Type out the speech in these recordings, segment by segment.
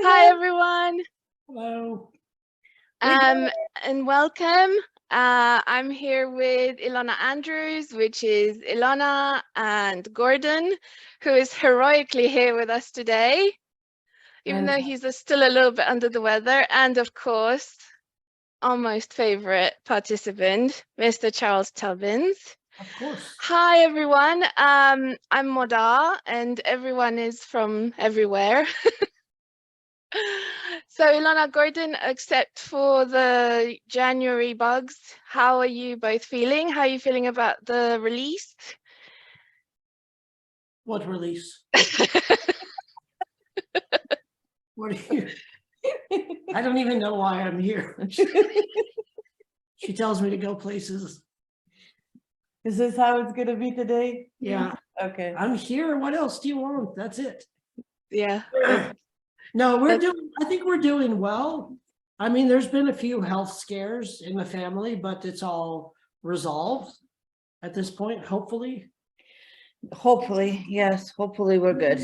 Hi, everyone, Hello. um, and welcome. I'm here with Ilona Andrews, which is Ilona and Gordon, who is heroically here with us today, even though he's still a little bit under the weather. And of course, our most favorite participant, Mr. Charles Tubbins. Of course. Hi, everyone. I'm Moda, and everyone is from everywhere. So Ilona, Gordon, except for the January bugs, how are you both feeling? How are you feeling about the release? What release? What are you? I don't even know why I'm here. She tells me to go places. Is this how it's gonna be today? Yeah. Okay. I'm here. What else do you want? That's it. Yeah. No, I think we're doing well. I mean, there's been a few health scares in the family, but it's all resolved at this point, hopefully. Hopefully, yes, hopefully we're good.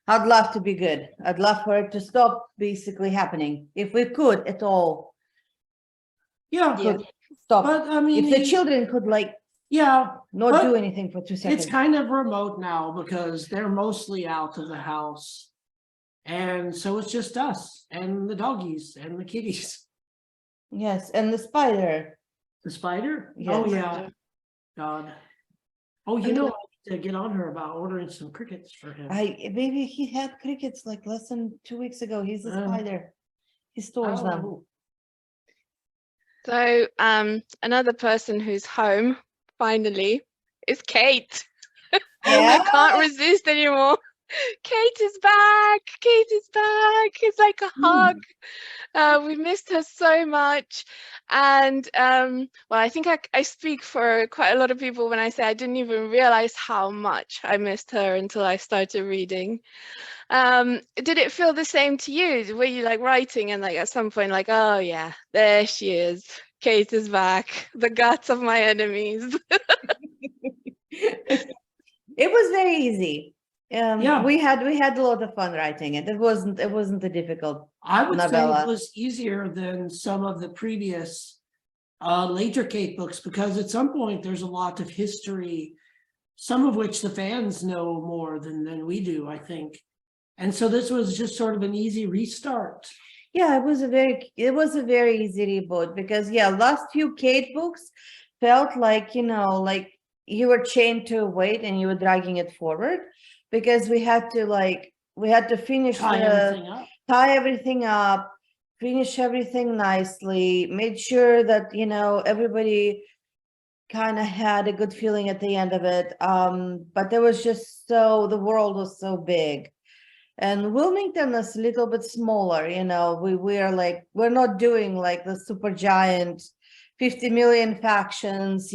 I'd love to be good. I'd love for it to stop basically happening. If we could at all. Yeah. Could stop. But I mean, if the children could not do anything for 2 seconds. It's kind of remote now because they're mostly out of the house. And so it's just us and the doggies and the kitties. Yes, and the spider. The spider? Yes. Oh, yeah. God. Oh, you know, I need to get on her about ordering some crickets for him. Maybe he had crickets like less than 2 weeks ago. He's a spider. He stores them. So another person who's home, finally, is Kate. Yeah. I can't resist anymore. Kate is back. Kate is back. It's like a hug. We missed her so much. And well, I think I speak for quite a lot of people when I say I didn't even realize how much I missed her until I started reading. Did it feel the same to you? Were you like writing and like at some point like, oh yeah, there she is. Kate is back. The guts of my enemies. It was very easy. Yeah. We had a lot of fun writing it. It wasn't a difficult I would novella. say it was easier than some of the previous later Kate books because at some point there's a lot of history, some of which the fans know more than we do, I think. And so this was just sort of an easy restart. Yeah, it was a very easy reboot because last few Kate books felt like, like you were chained to a weight and you were dragging it forward because we had to finish tie everything up, finish everything nicely, made sure that, everybody kind of had a good feeling at the end of it. But there was just the world was so big. And Wilmington is a little bit smaller, we're not doing like the super giant 50 million factions,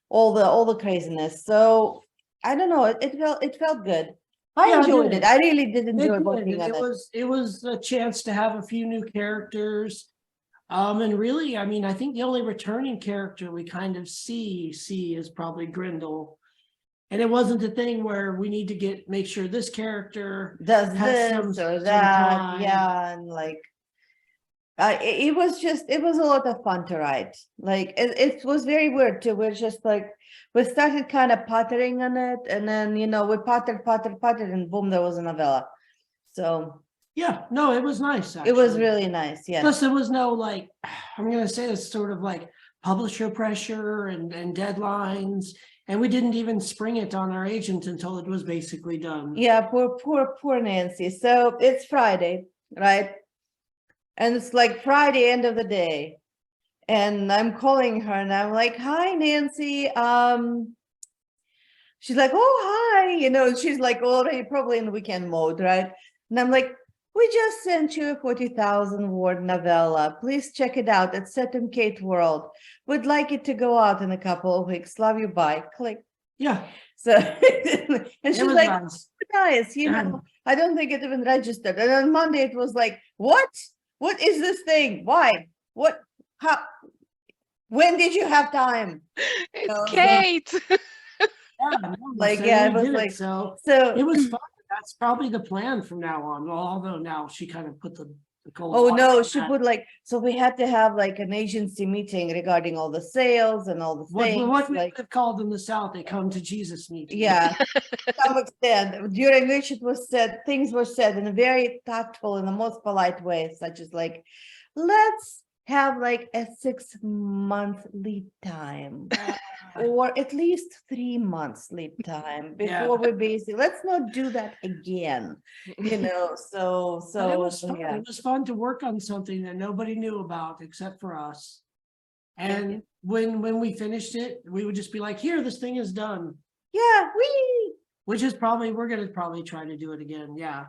all the craziness. So I don't know, it felt good. I enjoyed it. I really did enjoy working on it. It was a chance to have a few new characters. And really, I mean, I think the only returning character we kind of see is probably Grendel. And it wasn't a thing where we need to make sure this character does this or that. Yeah, and like it was a lot of fun to write. Like it was very weird too. We're just like we started kind of pottering on it, and then we pottered, and boom, there was a novella. So yeah, no, it was nice. Actually. It was really nice. Yeah. Plus, there was no like I'm gonna say it's sort of like publisher pressure and deadlines. And we didn't even spring it on our agent until it was basically done. Yeah, poor Nancy. So it's Friday, right? And it's like Friday, end of the day. And I'm calling her and I'm like, hi, Nancy. She's like, oh, hi. She's like already probably in weekend mode, right? And I'm like, we just sent you a 40,000 word novella. Please check it out. It's set in Kate World. Would like it to go out in a couple of weeks. Love you. Bye. Click. Yeah. So, and she's like, nice. I don't think it even registered. And on Monday it was like, what? What is this thing? Why? What? How? When did you have time? It's Kate. It was like so it was fun. That's probably the plan from now on. Well, although now she kind of put the cold Oh, water no, on she that. put like, so we had to have like an agency meeting regarding all the sales and all the What things, we like, would have called in the South, they come to Jesus meeting. yeah. To some extent, during which it was said, things were said in a very tactful, in the most polite way, such as like, let's have like a 6-month lead time. Or at least 3 months lead time Yeah. before we basically, let's not do that again, so, But it was fun. yeah. It was fun to work on something that nobody knew about except for us. And when we finished it, we would just be like, here, this thing is done. Yeah, we, Which is we're gonna probably try to do it again. Yeah.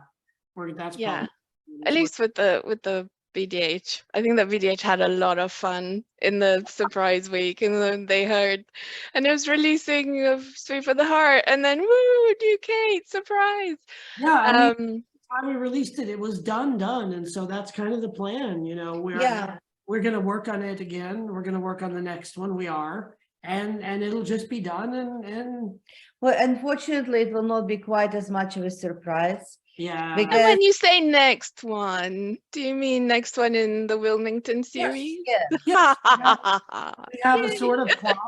That's Yeah. probably At least with the VDH. I think that VDH had a lot of fun in the surprise week, and then they heard, and it was releasing of Sweet for the Heart, and then woo, new Kate, surprise. yeah, I mean, Um, time we released it, it was done. And so that's kind of the plan, yeah. we're gonna work on it again. We're gonna work on the next one. We are. And it'll just be done and Well, unfortunately, it will not be quite as much of a surprise. yeah. and Because when you say next one, do you mean next one in the Wilmington series? yeah, Yes, we have a sort of plot.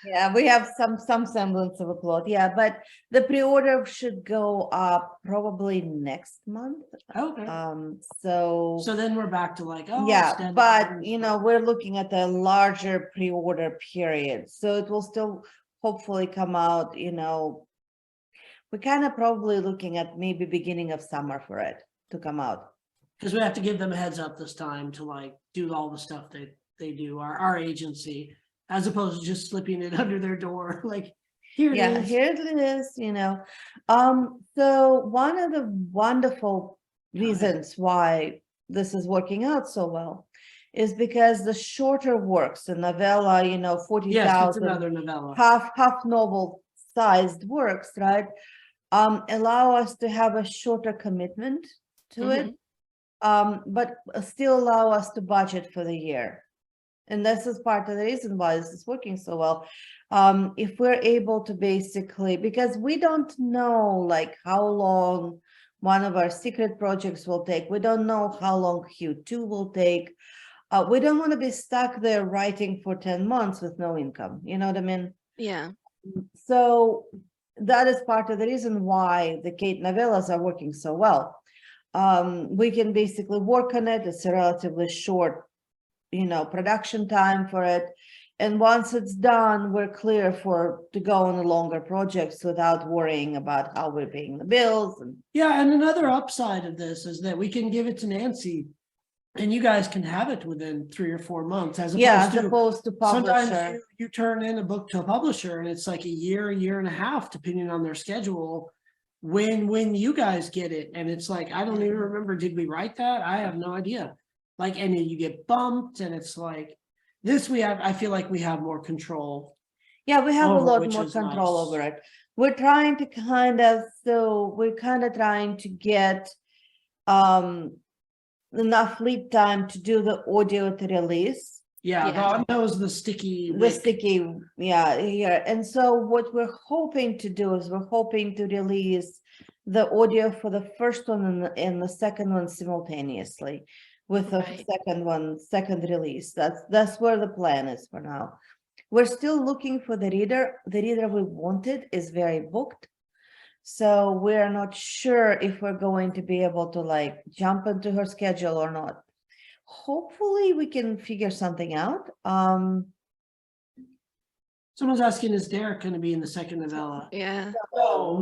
yeah, we have some semblance of a plot, yeah, but the pre-order should go up probably next month. Okay. So So then we're back to like, oh, yeah, it's but deadline. we're looking at a larger pre-order period, so it will still hopefully come out, we're kind of probably looking at maybe beginning of summer for it to come out. Because we have to give them a heads up this time to like do all the stuff they do, our agency, as opposed to just slipping it under their door. Like, here it Yeah, is. here it is, So one of the wonderful ahead. reasons why this is working out so well is because the shorter works, the novella, Yes, it's 40,000, another novella. half novel sized works, right? Allow us to have a shorter commitment to it, but still allow us to budget for the year. And this is part of the reason why this is working so well. If we're able to basically, because we don't know like how long one of our secret projects will take. We don't know how long Q2 will take. We don't want to be stuck there writing for 10 months with no income. You know what I mean? Yeah. So that is part of the reason why the Kate novellas are working so well. We can basically work on it. It's a relatively short production time for it, and once it's done, we're clear to go on the longer projects without worrying about how we're paying the bills. And Yeah, and another upside of this is that we can give it to Nancy and you guys can have it within 3 or 4 months, as opposed to sometimes publisher. you turn in a book to a publisher and it's like a year and a half, depending on their schedule, when you guys get it. And it's like, I don't even remember, did we write that? I have no idea. Like, and then you get bumped, and it's like this, I feel like we have more control. Yeah, we have a lot which more is control nice. over it. We're trying to trying to get enough lead time to do the audio to release. Yeah, God knows the sticky yeah, here. And so what we're hoping to do is we're hoping to release the audio for the first one and the second one simultaneously with the second release. That's where the plan is for now. We're still looking for the reader. The reader we wanted is very booked. So we're not sure if we're going to be able to like jump into her schedule or not. Hopefully we can figure something out. Someone's asking, is Derek going to be in the second novella? Yeah. No.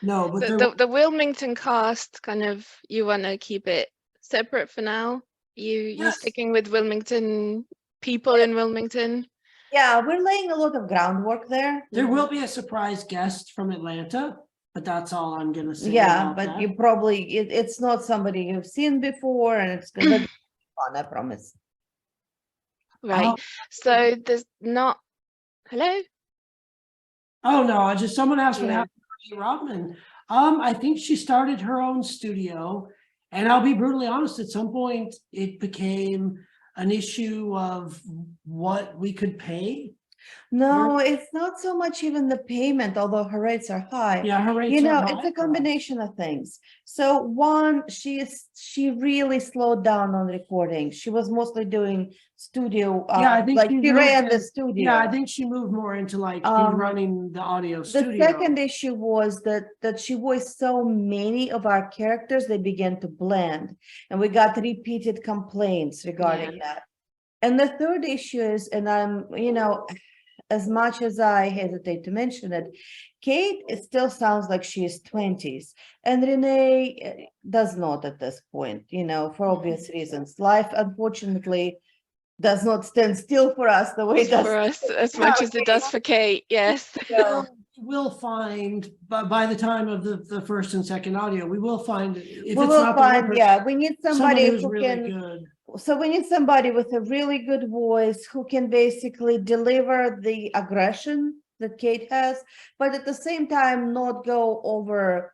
No, but the Wilmington cast, kind of, you want to keep it separate for now? You sticking with Wilmington, people in Wilmington? Yeah, we're laying a lot of groundwork there. There will be a surprise guest from Atlanta, but that's all I'm gonna say. Yeah, but you probably it's not somebody you've seen before, and it's gonna be fun, I promise. Right. So there's not. Hello? Oh no, someone asked what happened to Rodman. I think she started her own studio, and I'll be brutally honest, at some point it became an issue of what we could pay. No, it's not so much even the payment, although her rates are high. Yeah, her rates You know, are it's high a for us. combination of things. So one, she really slowed down on recording. She was mostly doing studio, Yeah, I think like she she ran the moved studio. Yeah, I think she moved more into like running the audio The studio. second issue was that she voiced so many of our characters, they began to blend, and we got repeated complaints regarding that. And the third issue is, and I'm, you know, as much as I hesitate to mention it, Kate, it still sounds like she is 20s, and Renee does not at this point, you know, for obvious reasons. Life, unfortunately, does not stand still for us the way it does For us as much as it does for Kate. Yes. So, We'll find, but by the time of the first and second audio, we will find if we it's will not the one find, person, yeah, we need someone somebody who's who really can. good. So we need somebody with a really good voice who can basically deliver the aggression that Kate has, but at the same time not go over,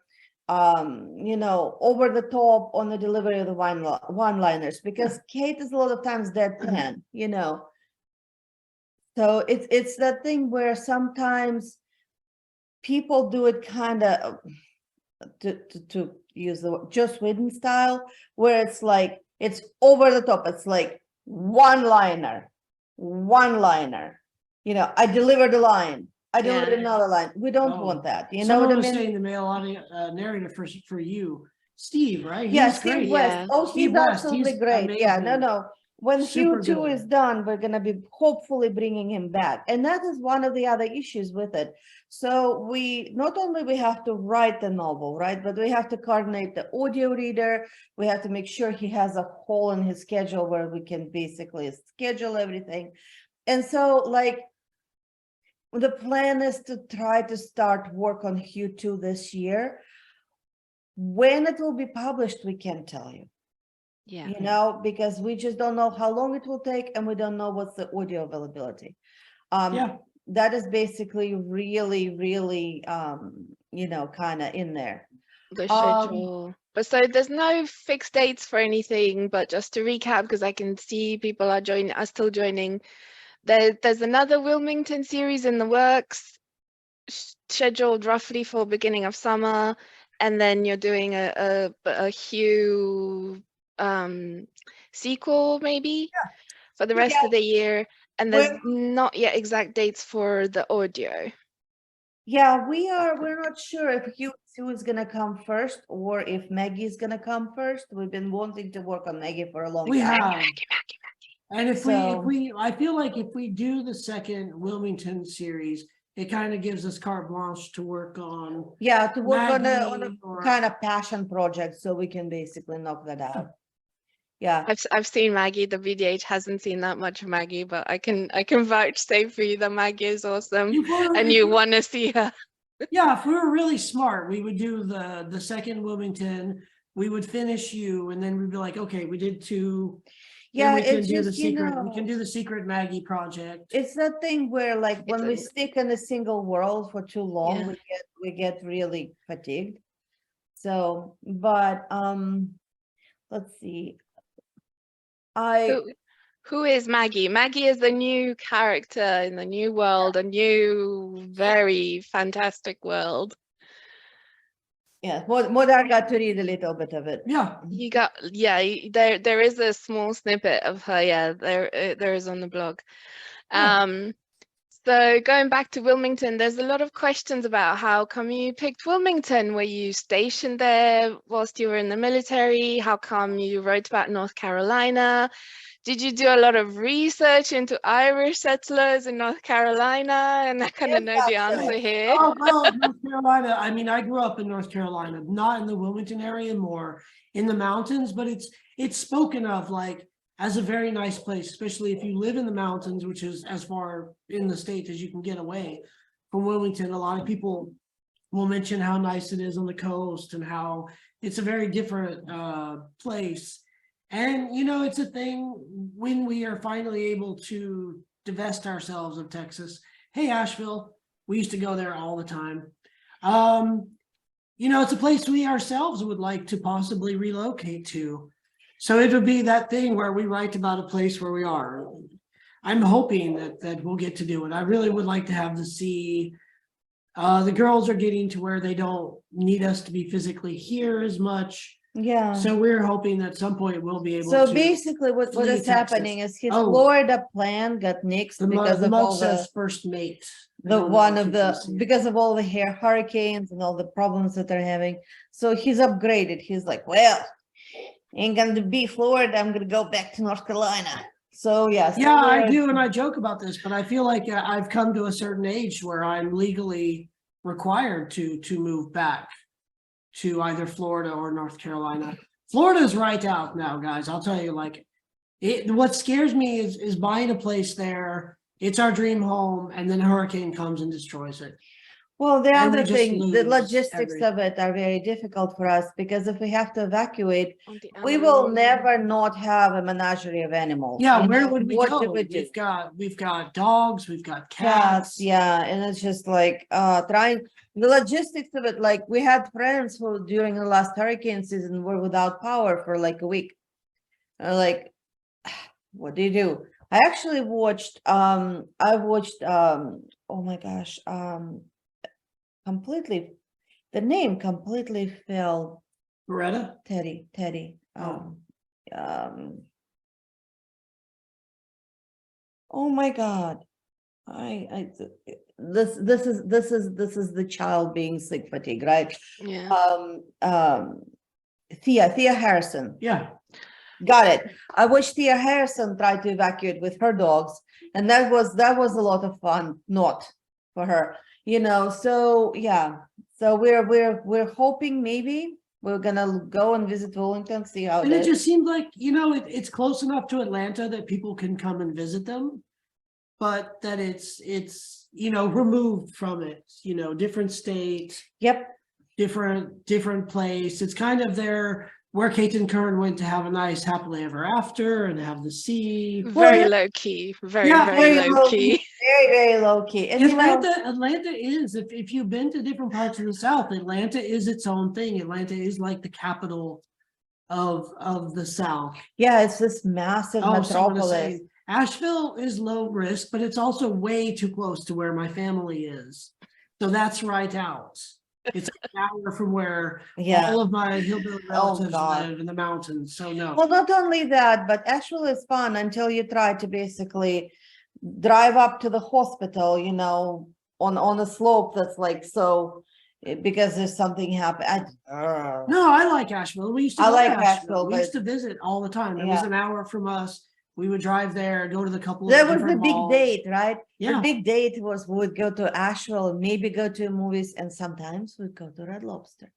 you know, over the top on the delivery of the one-liners, because Kate is a lot of times deadpan, you know. So it's that thing where sometimes people do it kind of to use the word Joss Whedon style, where it's like it's over the top. It's like one liner. You know, I delivered a line. I delivered another line. We don't want that. You know what I Someone was mean? saying the male audio narrator for you, Steve, right? Yeah, He's Steve great. West. Yeah. Oh, Steve he's West, absolutely he's great. Yeah, no, amazing. no. When Super Hugh 2 good. is done, we're going to be hopefully bringing him back. And that is one of the other issues with it. So we not only we have to write the novel, right? But we have to coordinate the audio reader. We have to make sure he has a hole in his schedule where we can basically schedule everything. And so like the plan is to try to start work on Hugh 2 this year. When it will be published, we can't tell you. Yeah. You know, because we just don't know how long it will take, and we don't know what's the audio availability. Yeah. That is basically really, really, you know, kind of in there. The schedule. But so there's no fixed dates for anything, but just to recap, because I can see people are still joining. There's another Wilmington series in the works, scheduled roughly for beginning of summer, and then you're doing a Hugh sequel maybe for the rest of the year, and there's not yet exact dates for the audio. Yeah, we're not sure if Hugh 2 is gonna come first or if Maggie is gonna come first. We've been wanting to work on Maggie for a long time. We have. Maggie. And if we, I feel like if we do the second Wilmington series, it kind of gives us carte blanche to work on. Yeah, to work on Maggie a kind of passion project, so we can basically knock that out. Yeah, I've seen Maggie. The VDH hasn't seen that much of Maggie, but I can vouchsafe for you that Maggie is awesome, and you want to see her. Yeah, if we were really smart, we would do the second Wilmington. We would finish you, and then we'd be like, okay, we did 2. yeah, we can it's do just, the secret. you We can know, do the secret Maggie project. it's that thing where like when we It's stick in a single world for too long, Yeah. we get really fatigued. So, but let's see. Who is Maggie? Maggie is a new character in the new world, a new, very fantastic world. Yeah, Modar got to read a little bit of it. Yeah. There is a small snippet of her. Yeah, there is on the blog. So going back to Wilmington, there's a lot of questions about how come you picked Wilmington? Were you stationed there whilst you were in the military? How come you wrote about North Carolina? Did you do a lot of research into Irish settlers in North Carolina? And I kind of know the answer here. Oh, well, North Carolina. I mean, I grew up in North Carolina, not in the Wilmington area, more in the mountains, but it's spoken of like as a very nice place, especially if you live in the mountains, which is as far in the state as you can get away from Wilmington. A lot of people will mention how nice it is on the coast and how it's a very different place. And, you know, it's a thing when we are finally able to divest ourselves of Texas. Hey, Asheville, we used to go there all the time. You know, it's a place we ourselves would like to possibly relocate to. So it would be that thing where we write about a place where we are. I'm hoping that we'll get to do it. I really would like to have the sea. The girls are getting to where they don't need us to be physically here as much. Yeah. So we're hoping at some point we'll be able So to. basically what flee is happening Texas. is his Oh. Florida plan got nixed because The of mug all the says first mate. I the don't know one if of you the can see it. because of all the hurricanes and all the problems that they're having. So he's upgraded. He's like, well, ain't gonna be Florida. I'm gonna go back to North Carolina. So yeah. So Yeah, I we're- do, and I joke about this, but I feel like I've come to a certain age where I'm legally required to move back to either Florida or North Carolina. Florida's right out now, guys. I'll tell you, like, what scares me is buying a place there. It's our dream home, and then a hurricane comes and destroys it. Well, the And we other just thing, the lose logistics everything. of it are very difficult for us because if we have to evacuate, On the we will animals. never not have a menagerie of animals. Yeah, You where know, would we what go? do we do? We've got dogs, we've got Cats, cats. yeah, and it's just like trying the logistics of it. Like we had friends who during the last hurricane season were without power for like a week. Like, what do you do? I actually watched oh my gosh, completely the name completely fell. Beretta? Teddy. Oh. Um oh my God. This is the child being sick fatigue, right? Yeah. Thea Harrison. Yeah. Got it. I watched Thea Harrison try to evacuate with her dogs, and that was a lot of fun, not for her, you know. So yeah. So we're hoping maybe we're gonna go and visit Wellington, see how And it it is. just seemed like, you know, it's close enough to Atlanta that people can come and visit them, but that it's, you know, removed from it, you know, different state, Yep. different place. It's kind of where Kate and Kern went to have a nice happily ever after and have the sea. Very yeah. low key. Very, Yeah, very low key. Very low key. And you know, Atlanta is, if you've been to different parts of the South, Atlanta is its own thing. Atlanta is like the capital of the South. yeah, it's this massive Oh, someone is metropolis. saying Asheville is low risk, but it's also way too close to where my family is. So that's right out. It's an hour from where Yeah. all of my hillbilly Oh, relatives God. live in the mountains. So no. Well, not only that, but Asheville is fun until you try to basically drive up to the hospital, you know, on a slope that's like so because there's something happened. No, I like Asheville. We used to I go to like Asheville. Asheville, We used but- to visit all the time. It was Yeah. an hour from us. We would drive there, go to the couple of That was the different big malls. date, right? Yeah. The big date was we would go to Asheville, maybe go to movies, and sometimes we'd go to Red Lobster.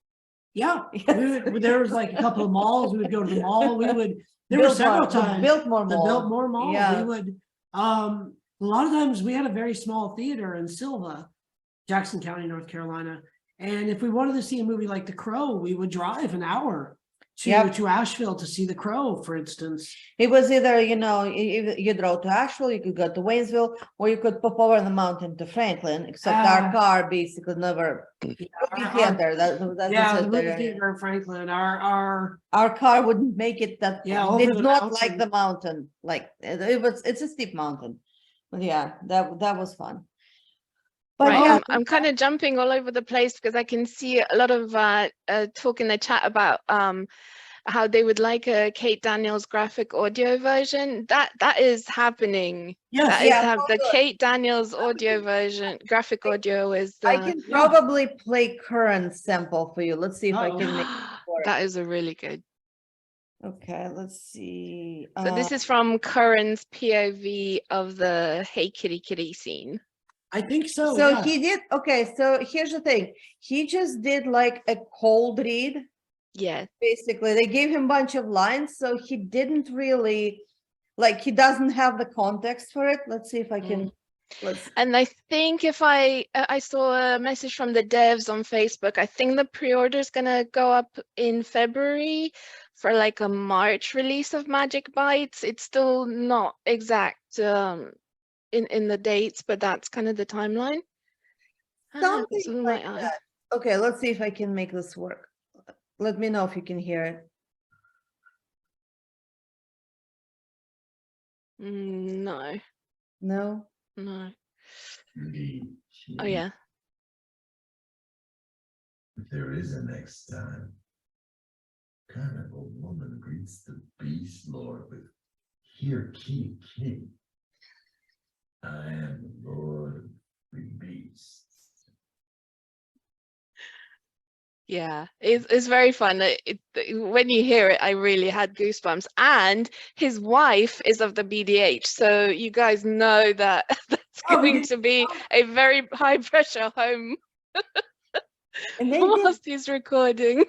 Yeah, Yes. there was like a couple of malls. We would go to the mall. There were Biltmore, several the times. Biltmore The Mall. Biltmore Mall. Yeah. We would, a lot of times we had a very small theater in Silva, Jackson County, North Carolina. And if we wanted to see a movie like The Crow, we would drive an hour Yep. to Asheville to see The Crow, for instance. It was either, you know, you drove to Asheville, you could go to Waynesville, or you could pop over the mountain to Franklin, except our car basically never. Movie theater, that's Yeah, it the movie there. theater in Franklin, our Our car wouldn't make it that. Yeah, Did over the not mountain. like the mountain, like it's a steep mountain. But yeah, that was fun. But Right, yeah, I'm kind of jumping all over the place because I can see a lot of talk in the chat about how they would like a Kate Daniels graphic audio version. That is happening. Yes, That is yeah, the Kate Daniels audio version, graphic audio is I the. can probably play current sample for you. Let's see if I can make it work. That is a really good. Okay, let's see. So this is from Curran's POV of the Hey Kitty Kitty scene. I think so. So yeah. he did, okay, so here's the thing. He just did like a cold read. Yeah. Basically, they gave him a bunch of lines, so he didn't really, like, he doesn't have the context for it. Let's see if I can, And I think if I saw a message from the devs on Facebook, I think the pre-order is gonna go up in February for like a March release of Magic Bites. It's still not exact in the dates, but that's kind of the timeline. something like that. Okay, let's see if I can make this work. Let me know if you can hear it. No. No. No. Judy, Oh yeah. if there is a next time, kind of a woman greets the beast lord with, "Here, king, I am the lord of the beasts." Yeah, it's very fun. When you hear it, I really had goosebumps. And his wife is of the BDH, so you guys know that that's Oh, we going did- to be a very high pressure home And they did whilst he's recording.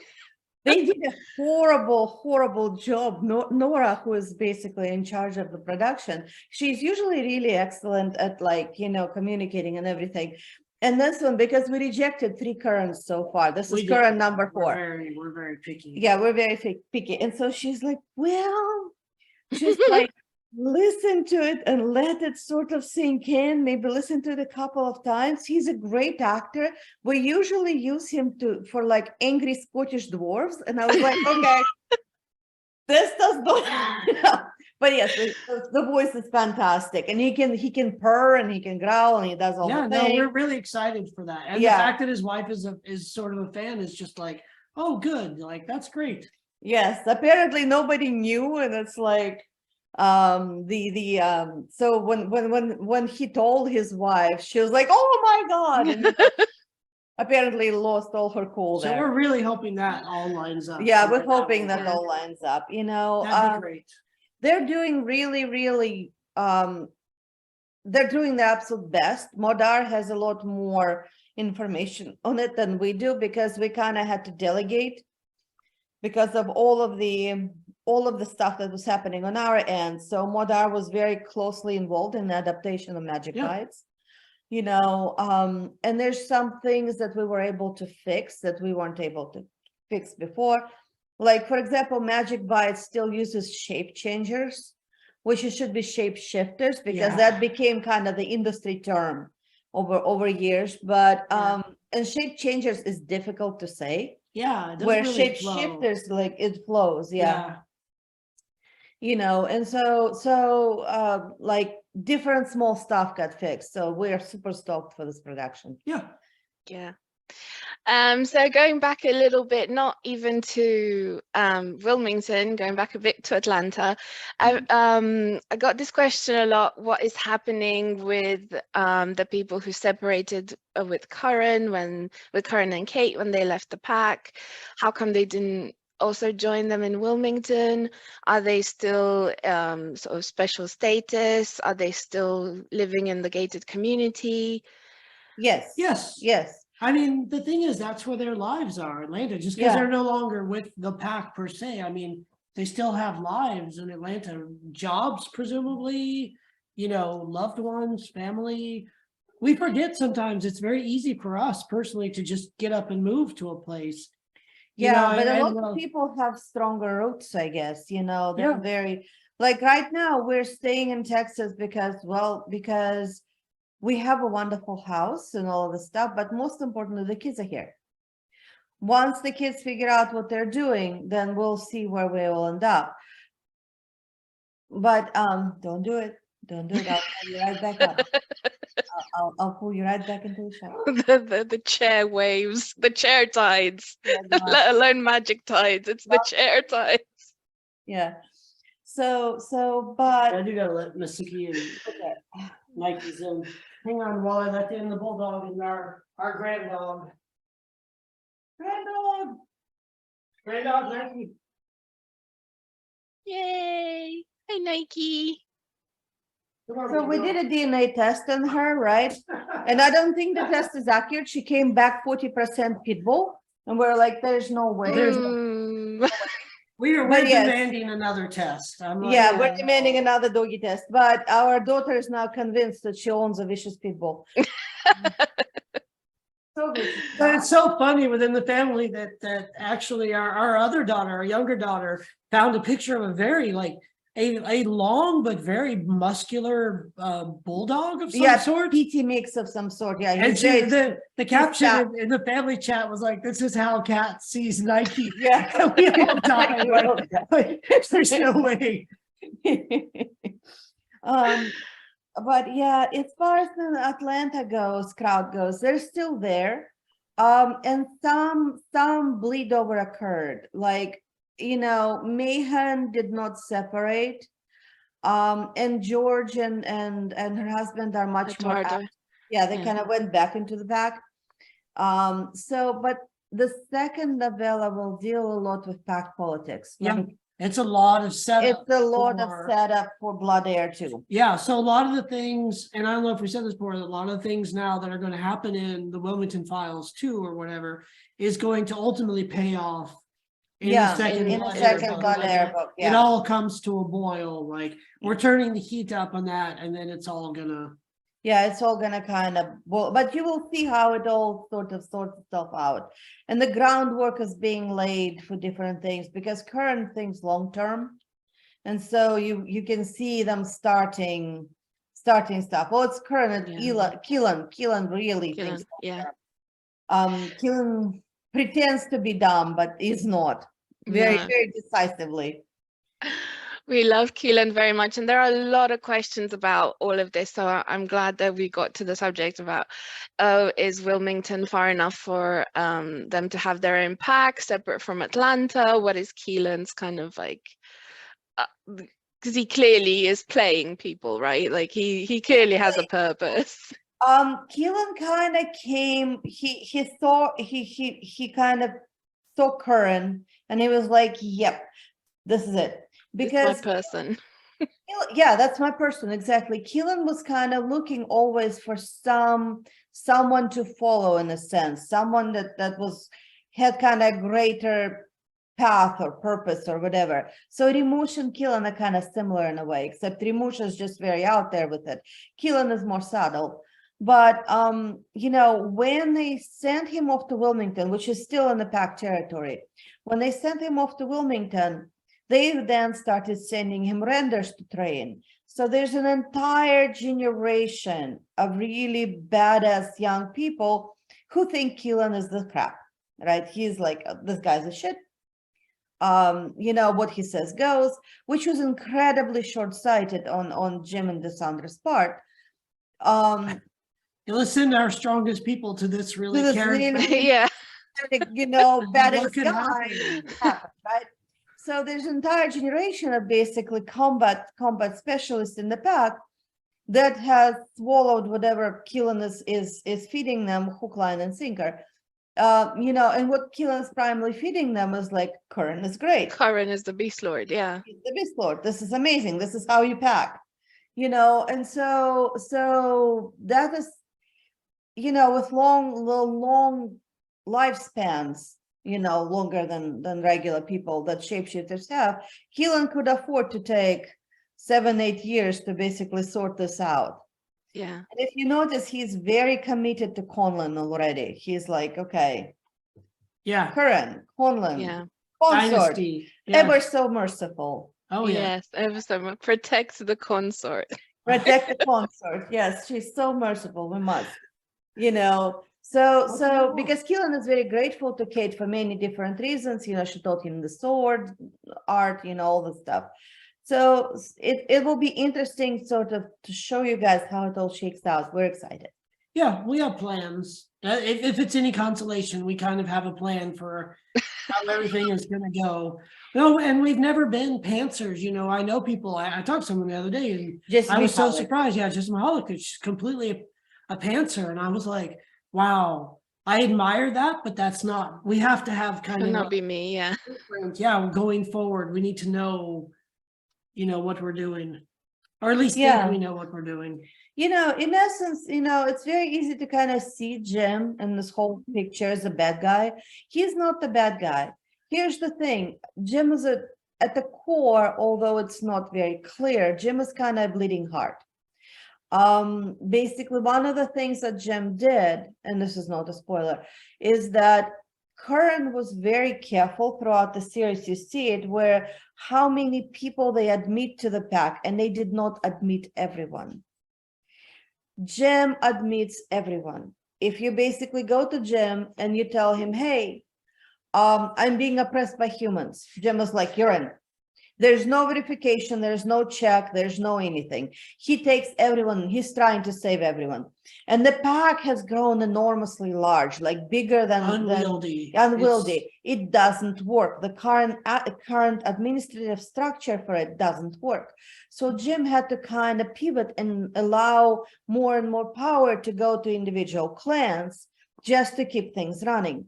they did a horrible job. Nora, who is basically in charge of the production, she's usually really excellent at, like, communicating and everything. And this one, because we rejected 3 currents so far. This We is did. current number 4. We're very picky. Yeah, we're very picky. And so she's like, well, just like listen to it and let it sort of sink in. Maybe listen to it a couple of times. He's a great actor. We usually use him for like angry Scottish dwarves. And I was like, okay, this does not. But yes, the voice is fantastic, and he can purr and he can growl and he does all Yeah, the no, things. we're really excited for that. And Yeah. the fact that his wife is sort of a fan is just like, oh, good. Like, that's great. Yes, apparently nobody knew, and it's like so when he told his wife, she was like, oh my God, and apparently lost all her cool So there. we're really hoping that all lines up. Yeah, So we're that hoping will that work. all lines up, That'd be great. they're doing really they're doing the absolute best. Modar has a lot more information on it than we do, because we kind of had to delegate because of all of the stuff that was happening on our end. So Modar was very closely involved in the adaptation of Magic Yeah. Guides, and there's some things that we were able to fix that we weren't able to fix before. Like, for example, Magic Bytes still uses shape changers, which it should be shape shifters, because Yeah. that became kind of the industry term over years. But Yeah. and shape changers is difficult to say. Yeah, it does Where really shape flow. shifters, like, it flows, yeah. Yeah. And so like different small stuff got fixed. So we're super stoked for this production. Yeah. Yeah. So going back a little bit, not even to Wilmington, going back a bit to Atlanta, I got this question a lot. What is happening with the people who separated with Curran and Kate when they left the pack? How come they didn't also join them in Wilmington? Are they still sort of special status? Are they still living in the gated community? Yes. Yes. Yes. I mean, the thing is, that's where their lives are, Atlanta, just because Yeah. they're no longer with the pack per se. I mean, they still have lives in Atlanta, jobs, presumably, loved ones, family. We forget sometimes it's very easy for us personally to just get up and move to a place. Yeah, but a lot and, of people have stronger roots, I guess, they're Yeah. very, like, right now we're staying in Texas because we have a wonderful house and all of the stuff, but most importantly, the kids are here. Once the kids figure out what they're doing, then we'll see where we will end up. But don't do it. Don't do it. I'll pull you right back up. I'll pull you right back into the shower. The chair waves, the chair tides, Yeah, no, let alone magic tides. It's the chair tides. yeah. So, but I do gotta let Masiki and Mikey's in. Hang on while I let in the bulldog and our grand dog. Grand dog, Nike. Yay! Hi, Nike. Come on, So big we girl. did a DNA test on her, right? And I don't think the test is accurate. She came back 40% pit bull, and we're like, there's no way. We're But yes. demanding another test. I'm like, Yeah, we're demanding another doggy test, but our daughter is now convinced that she owns a vicious pit bull. So vicious. But it's so funny within the family that actually our other daughter, our younger daughter, found a picture of a very a long but very muscular bulldog of some sort. PT mix of some sort. Yeah, And he's very, the caption in the family chat was like, "This is how Cat sees Nike." yeah. And we all died. Like, there's no way. But yeah, as far as the Atlanta crowd goes, they're still there. And some bleed over occurred. Like, Mayhan did not separate. And George and her husband are much more Eduardo. yeah, they Yeah. kind of went back into the back. But the second novella will deal a lot with pack politics. Yeah, Like, it's a lot of setup. it's a lot of for- setup for Blood Heir too. Yeah, so a lot of the things, and I don't know if we said this before, a lot of the things now that are going to happen in the Wilmington Files 2 or whatever is going to ultimately pay off in the Yeah, second in the Blood Heir second book. Blood Like, Heir book, It yeah. all comes to a boil, like we're turning the heat up on that, and then it's all gonna. Yeah, it's all gonna kind of, but you will see how it all sort of sorts itself out. And the groundwork is being laid for different things because current things long term. And so you can see them starting stuff. Well, it's current. Yeah. Keelan really Keelan, thinks. yeah. Keelan pretends to be dumb, but is not. Very, No. very decisively. We love Keelan very much, and there are a lot of questions about all of this. So I'm glad that we got to the subject about, is Wilmington far enough for them to have their own pack separate from Atlanta? What is Keelan's kind of like? Because he clearly is playing people, right? Like he clearly has a purpose. Keelan kind of came. He saw he kind of saw Curran, and he was like, "Yep, this is it." It's Because my person. yeah, that's my person exactly. Keelan was kind of looking always for someone to follow in a sense, someone that had kind of greater path or purpose or whatever. So Rimush and Keelan are kind of similar in a way, except Rimush is just very out there with it. Keelan is more subtle. But when they sent him off to Wilmington, which is still in the pack territory, when they sent him off to Wilmington, they then started sending him renders to train. So there's an entire generation of really badass young people who think Keelan is the crap, right? He's like, this guy's a shit. What he says goes, which was incredibly short-sighted on Jim and Dessandra's part. You listen to our strongest people to this really this caring. really- Yeah. badass What could guy, happen? right? So there's an entire generation of basically combat specialists in the pack that has swallowed whatever Keelan is feeding them, hook, line, and sinker. And what Keelan's primarily feeding them is like, Curran is great. Curran is the Beast Lord, yeah. He's the Beast Lord. This is amazing. This is how you pack. And so that is, with long lifespans, longer than regular people that shapeshifters have, Keelan could afford to take 7-8 years to basically sort this out. Yeah. And if you notice, he's very committed to Conlon already. He's like, okay, Yeah, Curran, Conlon, Yeah. consort, dynasty. Yeah. ever so merciful. Oh yeah. Yes, ever so much. Protect the consort. Protect the consort. Yes, she's so merciful. We must, So because Keelan is very grateful to Kate for many different reasons, she taught him the sword art, all the stuff. So it will be interesting sort of to show you guys how it all shakes out. We're excited. Yeah, we have plans. If it's any consolation, we kind of have a plan for how everything is going to go. No, and we've never been pantsers. I know people. I talked to someone the other day, and I was so surprised. Yeah, just Mahalik, she's completely a pantser, and I was like, wow. I admire that, but that's not. We have to have kind Could of not be me, yeah. yeah. Going forward, we need to know, what we're doing, or at least Yeah. think we know what we're doing. In essence, it's very easy to kind of see Jim in this whole picture as a bad guy. He's not the bad guy. Here's the thing. Jim is at the core, although it's not very clear, Jim is kind of a bleeding heart. Basically, one of the things that Jim did, and this is not a spoiler, is that Curran was very careful throughout the series. You see it where how many people they admit to the pack, and they did not admit everyone. Jim admits everyone. If you basically go to Jim and you tell him, hey, I'm being oppressed by humans, Jim was like, you're in. There's no verification, there's no check, there's no anything. He takes everyone, he's trying to save everyone. And the pack has grown enormously large, like bigger than Unwieldy. unwieldy. It doesn't work. The current administrative structure for it doesn't work. So Jim had to kind of pivot and allow more and more power to go to individual clans just to keep things running.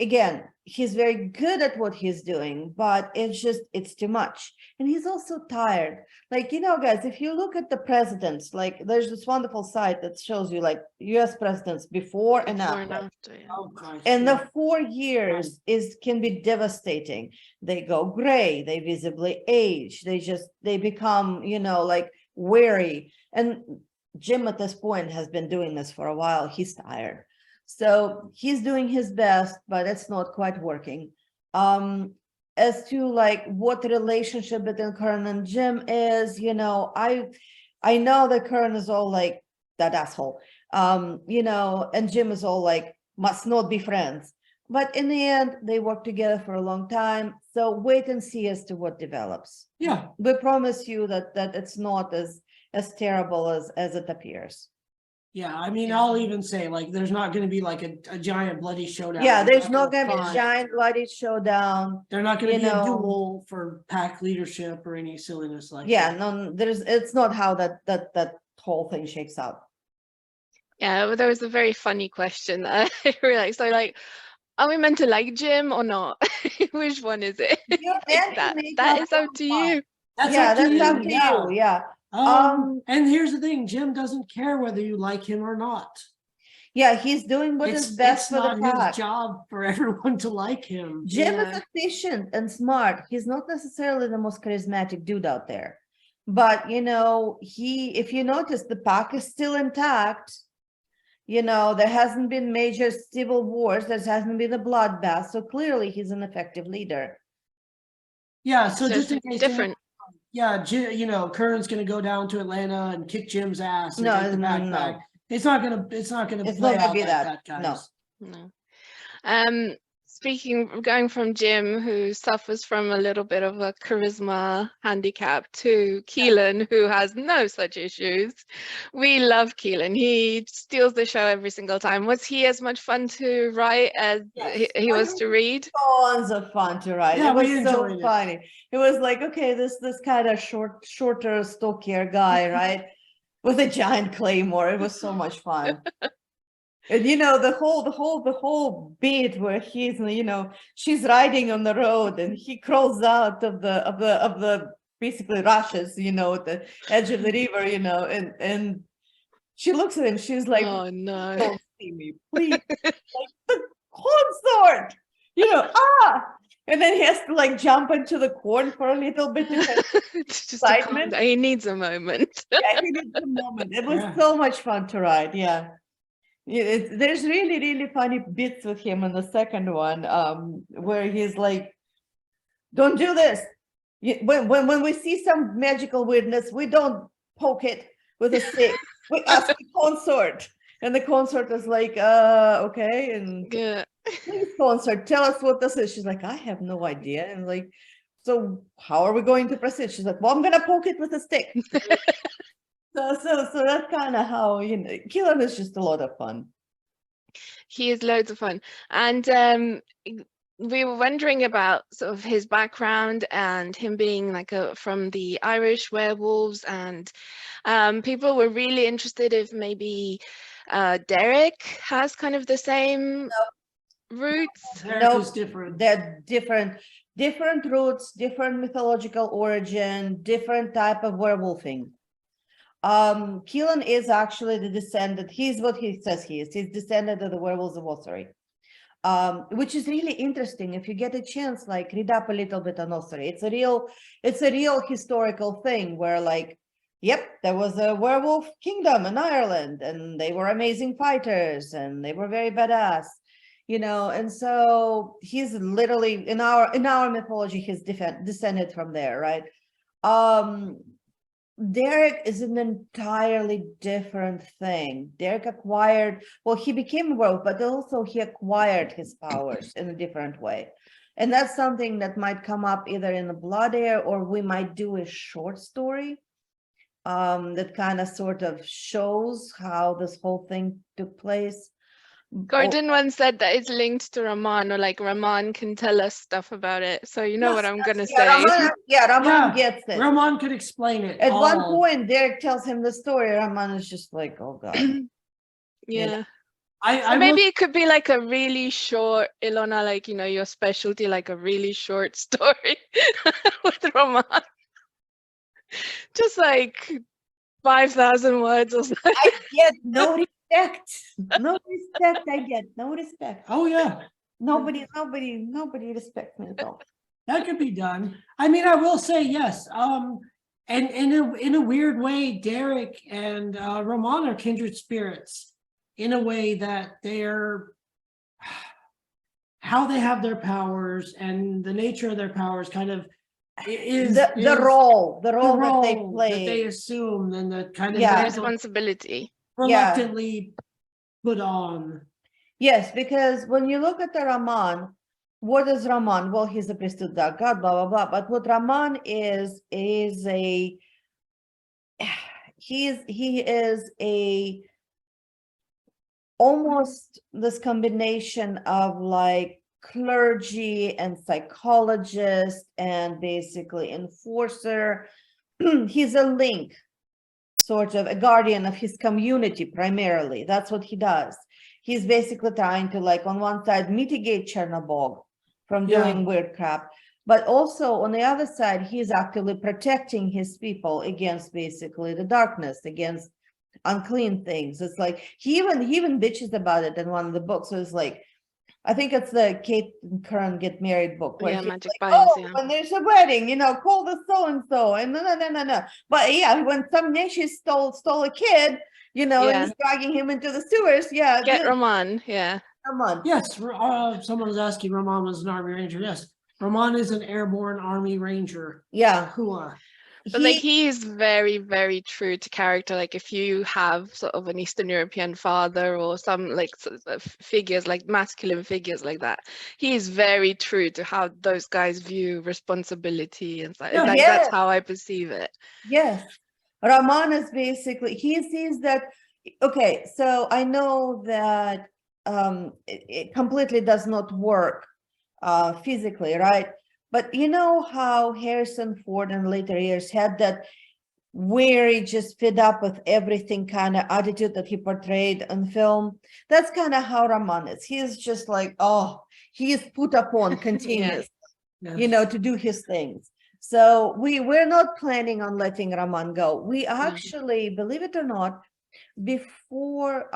Again, he's very good at what he's doing, but it's too much. And he's also tired. Like, guys, if you look at the presidents, like there's this wonderful site that shows you like US presidents before and Before after. and after, yeah. Oh, gosh, And yeah. the 4 years can be devastating. They go gray, they visibly age, they become, like weary. And Jim at this point has been doing this for a while. He's tired. So he's doing his best, but it's not quite working. As to like what the relationship between Kern and Jim is, I know that Kern is all like that asshole, and Jim is all like, must not be friends. But in the end, they work together for a long time. So wait and see as to what develops. Yeah, We promise you that it's not as terrible as it appears. yeah. I mean, I'll even say like, there's not going to be like a giant bloody showdown. Yeah, They're there's not gonna be a fight. giant bloody showdown. They're not going to you be a know. duel for pack leadership or any silliness like Yeah, that. no, it's not how that whole thing shakes out. Yeah, well, there was a very funny question that I realized. So, like, are we meant to like Jim or not? Which one is it? You then that make that up is up to your mind. you. That's Yeah, up to that's you. up to you. Yeah. And here's the thing, Jim doesn't care whether you like him or not. Yeah, he's doing what is best for the It's not pack. his job for everyone to like him. Jim is Yeah. efficient and smart. He's not necessarily the most charismatic dude out there. But if you notice, the pack is still intact. There hasn't been major civil wars, there hasn't been a bloodbath. So clearly he's an effective leader. Yeah, so So just in it's case different. Kern's gonna go down to Atlanta and kick Jim's ass and No, take the no, backpack. no. It's not gonna It's play not gonna out be like that. that, No. guys. No. Going from Jim, who suffers from a little bit of a charisma handicap, to Keelan, who has no such issues. We love Keelan. He steals the show every single time. Was he as much fun to write as he was to read? Tons of fun to write. Yeah, It was we so enjoyed it. funny. It was like, okay, this kind of shorter, stockier guy, right? With a giant claymore. It was so much fun. And the whole bit where she's riding on the road and he crawls out of the basically rushes, at the edge of the river, and she looks at him, she's like, Oh no. don't see me, please. Like the consort, and then he has to like jump into the corn for a little bit to have Just to calm excitement. down. He needs a moment. Yeah, he needs a moment. It was Yeah. so much fun to ride. Yeah. There's really, really funny bits with him in the second one, where he's like, don't do this. When we see some magical weirdness, we don't poke it with a stick. We ask the consort. And the consort is like, okay. And Yeah. please, consort, tell us what this is. She's like, I have no idea. And like, so how are we going to proceed? She's like, well, I'm gonna poke it with a stick. So that's kind of how, Keelan is just a lot of fun. He is loads of fun. And we were wondering about sort of his background and him being like from the Irish werewolves, and people were really interested if maybe Derek has kind of the same roots. Derek is different. They're different roots, different mythological origin, different type of werewolfing. Keelan is actually the descendant. He's what he says he is. He's descendant of the werewolves of Ossory, which is really interesting. If you get a chance, like read up a little bit on Ossory. It's a real historical thing where like, yep, there was a werewolf kingdom in Ireland and they were amazing fighters and they were very badass, and so he's literally in our mythology, he's descended from there, right? Derek is an entirely different thing. Derek acquired, well, he became a werewolf, but also he acquired his powers in a different way. And that's something that might come up either in the Blood Heir, or we might do a short story that kind of sort of shows how this whole thing took place. Gordon once said that it's linked to Raman, or like Raman can tell us stuff about it. So you know what I'm gonna say. Raman Yeah, gets it. Ramon could explain it. At one all. point, Derek tells him the story. Raman is just like, oh God. Yeah. I Or maybe will, it could be like a really short, Ilona, like, you know, your specialty, like a really short story with Roman. Just like 5,000 words or something. I get no respect. No respect. I get no respect. oh yeah, Nobody respects me at all. that could be done. I mean, I will say yes. And in a weird way, Derek and Ramon are kindred spirits in a way that they're how they have their powers and the nature of their powers kind of is The role the that they role play. that they assume and the kind of Yeah. mantle Responsibility. reluctantly put on. Yes, because when you look at the Raman, what is Raman? Well, he's a priesthood god, blah, blah, blah. But what Raman is a he is a almost this combination of like clergy and psychologist and basically enforcer. He's a link, sort of a guardian of his community primarily. That's what he does. He's basically trying to, like, on one side mitigate Chernobog from doing weird crap, but also on the other side, he's actively protecting his people against basically the darkness, against unclean things. It's like he even bitches about it in one of the books. So it's like, I think it's the Kate and Kern Get Married book where Yeah, he's Magic like, Binds, oh, yeah. when there's a wedding, you know, call the so-and-so, and no. But yeah, when some Neshi stole a kid, you know, and Yeah. is dragging him into the sewers, yeah, Get Raman, yeah. come on. Yes, someone was asking Ramon was an army ranger. Yes, Ramon is an airborne army ranger. Yeah, Hua. But like he is very, very true to character. Like if you have sort of an Eastern European father or some like sort of figures, like masculine figures like that, he is very true to how those guys view responsibility and stuff. Yeah. Like Yes. that's how I perceive it. Yes, Raman is basically, he sees that, okay, so I know that it completely does not work physically, right? But you know how Harrison Ford in later years had that weary, just fed up with everything kind of attitude that he portrayed in film? That's kind of how Raman is. He is just like, oh, he is put upon continuously, you know, to do his things. So we're not planning on letting Raman go. We actually, believe it or not, before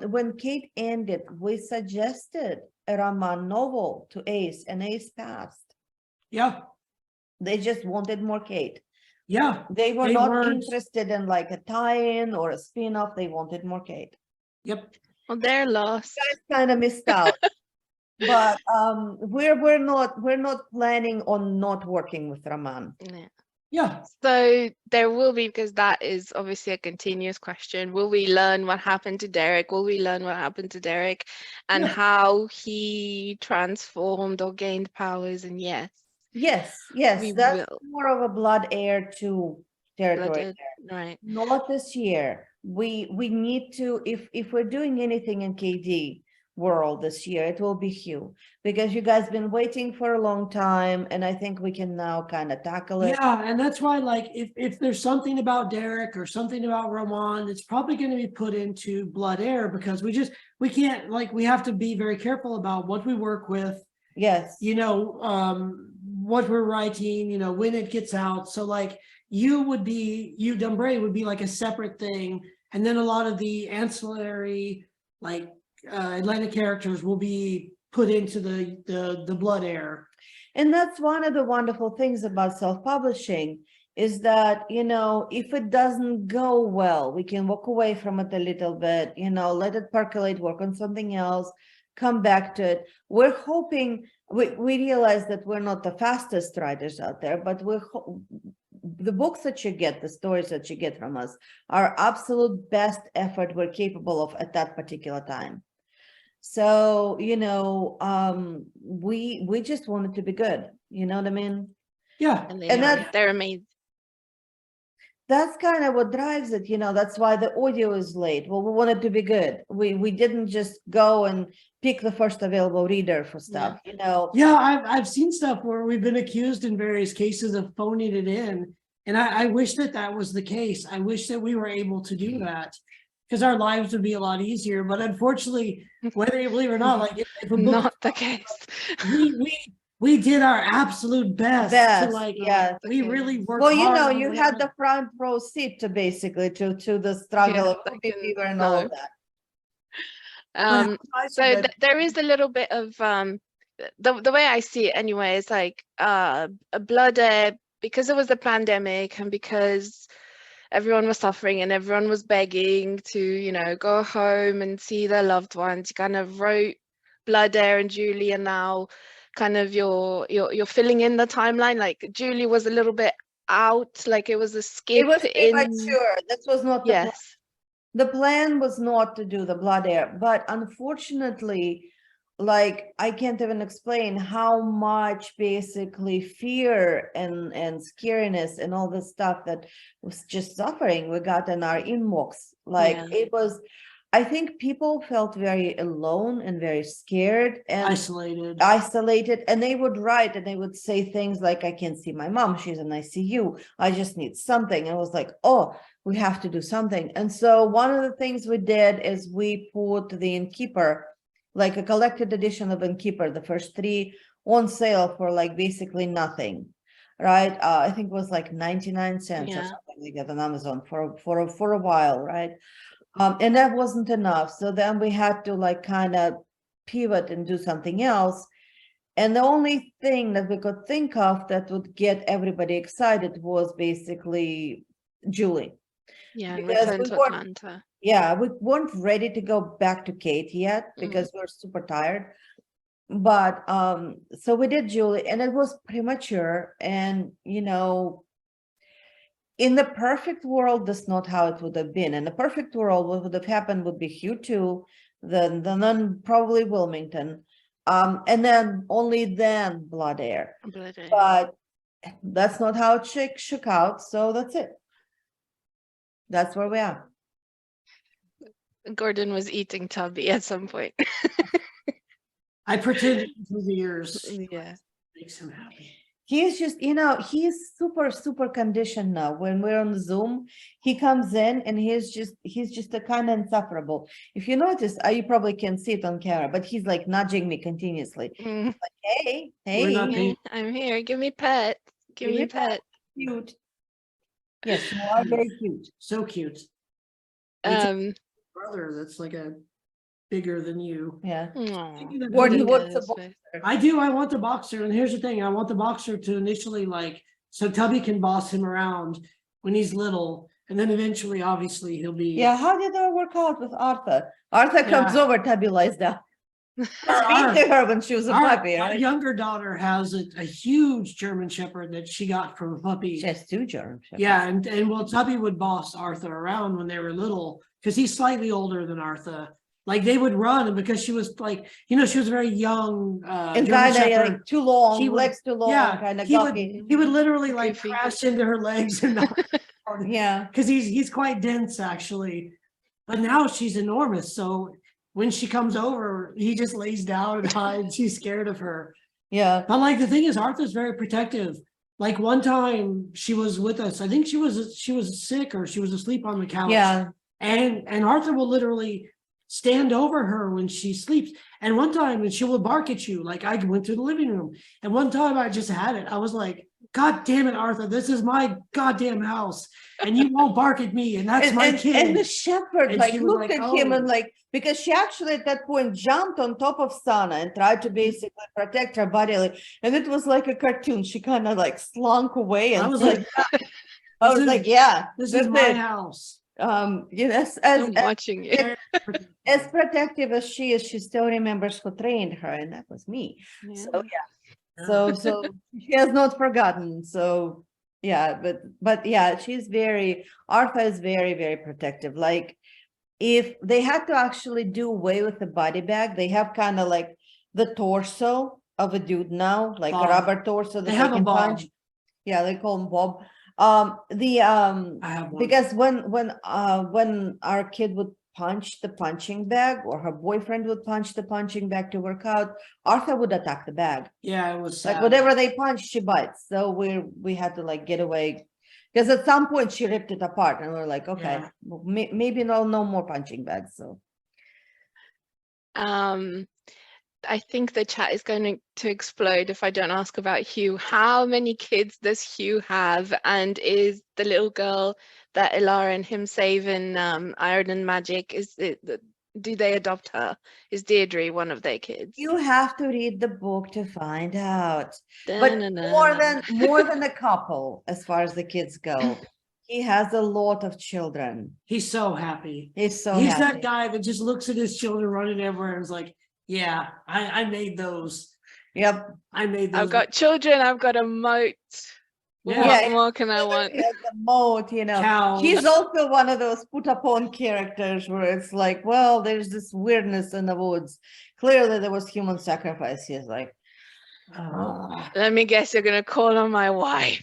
when Kate ended, we suggested a Raman novel to Ace, and Ace passed. Yeah. They just wanted more Kate. Yeah. They were not interested in like a tie-in or a spin-off. They wanted more Kate. Yep. Well, they're lost. You guys kind of missed out. But we're not planning on not working with Raman. Yeah. Yeah. So there will be, because that is obviously a continuous question. Will we learn what happened to Derek? Will we learn what happened to Derek and how he transformed or gained powers? And yes, we that's will. more of a Blood Heir 2 territory. Right. Not this year. We need to, if we're doing anything in KD world this year, it will be Hugh, because you guys been waiting for a long time, and I think we can now kind of tackle it. Yeah, and that's why, like, if there's something about Derek or something about Roman, it's probably going to be put into Blood Heir, because we can't, like, we have to be very careful about what we work with. Yes. You know, what we're writing, you know, when it gets out. So like you Dumbray would be like a separate thing. And then a lot of the ancillary, like Atlantic characters will be put into the Blood Heir. And that's one of the wonderful things about self-publishing, is that, you know, if it doesn't go well, we can walk away from it a little bit, you know, let it percolate, work on something else, come back to it. We're hoping, we realize that we're not the fastest writers out there, but the books that you get, the stories that you get from us are absolute best effort we're capable of at that particular time. So, we just want it to be good. You know what I mean? Yeah, And they And are. that's- They're amazing. That's kind of what drives it, that's why the audio is late. Well, we want it to be good. We didn't just go and pick the first available reader for stuff, yeah, I've seen stuff where we've been accused in various cases of phoning it in. And I wish that was the case. I wish that we were able to do that, because our lives would be a lot easier. But unfortunately, whether you believe it or not, like if a book, Not the case. we did our absolute best to Best, yeah. we really worked Well, hard on you it. had the front row seat to basically to the struggle Yeah, of I cookie can fever and all of know. that. So there is a little bit of the way I see it anyway is like a blood air, because it was the pandemic and because everyone was suffering and everyone was begging to go home and see their loved ones. You kind of wrote Blood Air and Julie, and now kind of you're filling in the timeline. Like Julie was a little bit out, like it was a skip It was in. premature. This was not the plan. Yes. The plan was not to do the blood air, but unfortunately, like I can't even explain how much basically fear and scariness and all this stuff that was just suffering we got in our inbox. Like Yeah. it was, I think people felt very alone and very scared and isolated, and they would write and they would say things like, I can't see my mom, she's in ICU, I just need something. And it was like, oh, we have to do something. And so one of the things we did is we put the Innkeeper, like a collected edition of Innkeeper, the first 3 on sale for like basically nothing, right? I think it was like 99 cents or something like that on Amazon for a while, right? And that wasn't enough. So then we had to like kind of pivot and do something else. And the only thing that we could think of that would get everybody excited was basically Julie. Yeah, and Because return we to weren't- Atlanta. Yeah, we weren't ready to go back to Kate yet because we're super tired. But so we did Julie, and it was premature. And in the perfect world, that's not how it would have been. In the perfect world, what would have happened would be Hugh 2, then probably Wilmington, and then only then Blood Air. Blood Air. But that's not how it shook out. So that's it. That's where we are. Gordon was eating Tubby at some point. I pretended through the years. Yeah. Makes him happy. He's just, he's super conditioned now. When we're on Zoom, he comes in and he's just a kind of insufferable. If you notice, you probably can't see it on camera, but he's like nudging me continuously. Like, hey, We're not paying- I'm here. Give me pet. Give me pet. Cute. Yes, you are very cute. So cute. Brother that's like a bigger than you. Yeah. Thinking of Gordon, doing- what's the boxer? I do. I want the boxer, and here's the thing: I want the boxer to initially so Tubby can boss him around when he's little, and then eventually, obviously, he'll be. Yeah. How did that work out with Arthur? Arthur comes over, Tubby lies down. Our- Speak to her when she was a puppy. Our Right? younger daughter has a huge German Shepherd that she got from a puppy. She has 2 German shepherds. Yeah, and well, Tubby would boss Arthur around when they were little because he's slightly older than Arthur. Like they would run, and because she was she was very young. And German kind of Shepherd, like too long, she would- legs too long, yeah, kind of he would gawky. he would literally like Goofy. crash into her legs and not Yeah. because he's quite dense actually. But now she's enormous, so when she comes over, he just lays down and hides. He's scared of her. Yeah. But like the thing is, Arthur's very protective. Like one time she was with us. I think she was sick or she was asleep on the couch. Yeah. And Arthur will literally stand over her when she sleeps. And one time, and she will bark at you. Like I went to the living room, and one time I just had it. I was like, God damn it, Arthur, this is my goddamn house, and you won't bark at me, and that's my kid. And the shepherd And like she was looked like, at him and "Oh." like, because she actually at that point jumped on top of Sana and tried to basically protect her body. And it was like a cartoon. She kind of like slunk away. And I was like, like, like, yeah, this that's is my it. house. Yes, I'm watching you. as protective as she is, she still remembers who trained her, and that was me. So yeah. So she has not forgotten. So Yeah, but yeah, Arthur is very, very protective. Like if they had to actually do away with the body bag, they have kind of like the torso of a dude now, like a Bob. rubber torso that They they have a can Bob. punch. Yeah, they call him Bob. I have one. Because when our kid would punch the punching bag, or her boyfriend would punch the punching bag to work out, Arthur would attack the bag. Yeah, it was Like sad. whatever they punch, she bites. So we had to like get away, because at some point she ripped it apart, and we're like, okay, Yeah. well, maybe no more punching bags. So I think the chat is going to explode if I don't ask about Hugh. How many kids does Hugh have? And is the little girl that Ilara and him save in Iron and Magic, do they adopt her? Is Deirdre one of their kids? you have to read the book to find out. But more Da-na-na. than a couple, as far as the kids go. He has a lot of children. He's so happy. He's so He's happy. that guy that just looks at his children running everywhere and is like, yeah, I made those. Yep. I made those. I've got children, I've got a moat. Yeah. What more can I want? He has the moat, you know. Cows. He's also one of those put upon characters where it's like, well, there's this weirdness in the woods. Clearly there was human sacrifice. He's like, oh, Let me guess, you're going to call on my wife.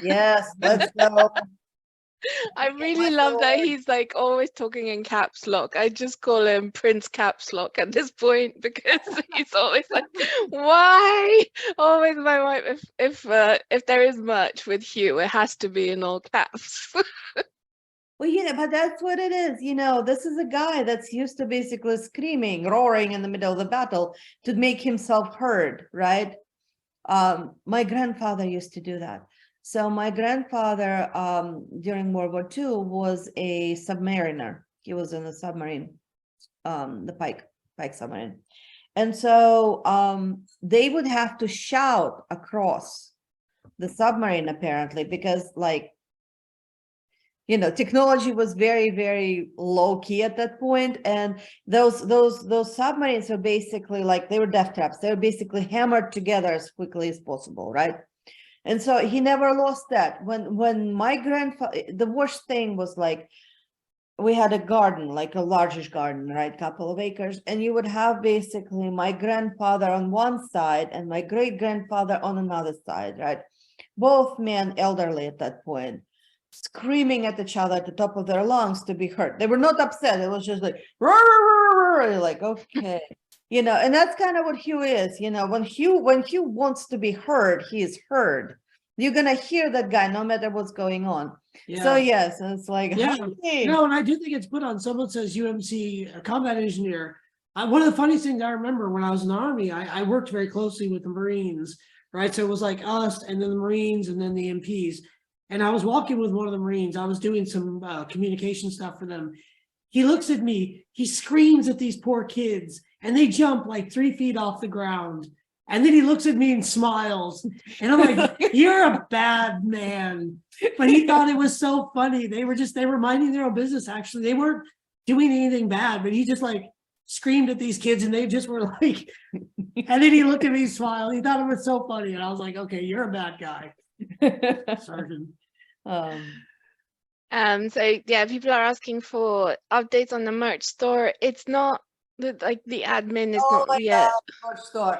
yes, let's go. I really love that he's like always talking in caps lock. I just call him Prince Caps Lock at this point, because he's always like, why? Always my wife. If there is much with Hugh, it has to be in all caps. Well, you know, but that's what it is. You know, this is a guy that's used to basically screaming, roaring in the middle of the battle to make himself heard, right? My grandfather used to do that. So my grandfather, during World War II, was a submariner. He was in the submarine, the Pike submarine. And so they would have to shout across the submarine, apparently, because like, you know, technology was very, very low key at that point. And those submarines are basically like, they were death traps. They were basically hammered together as quickly as possible, right? And so he never lost that. When my grandfather, the worst thing was like, we had a garden, like a largish garden, right? Couple of acres. And you would have basically my grandfather on one side and my great grandfather on another side, right? Both men elderly at that point, screaming at each other at the top of their lungs to be heard. They were not upset. It was just like, rah, rah, rah, rah, like, okay. You know, and that's kind of what Hugh is, you know, when Hugh wants to be heard, he is heard. You're going to hear that guy no matter what's going on. Yeah. So yes, it's like, Yeah. hey. No, and I do think it's put on. Someone says UMC combat engineer. One of the funniest things I remember when I was in the Army, I worked very closely with the Marines, right? So it was like us and then the Marines and then the MPs. And I was walking with one of the Marines. I was doing some communication stuff for them. He looks at me, he screams at these poor kids, and they jump like 3 feet off the ground. And then he looks at me and smiles. And I'm like, you're a bad man. But he thought it was so funny. They were minding their own business, actually. They weren't doing anything bad, but he just like screamed at these kids and they just were like, and then he looked at me and smiled. He thought it was so funny. And I was like, okay, you're a bad guy. Sergeant. So yeah, people are asking for updates on the merch store. It's not the admin is not yet. Merch store.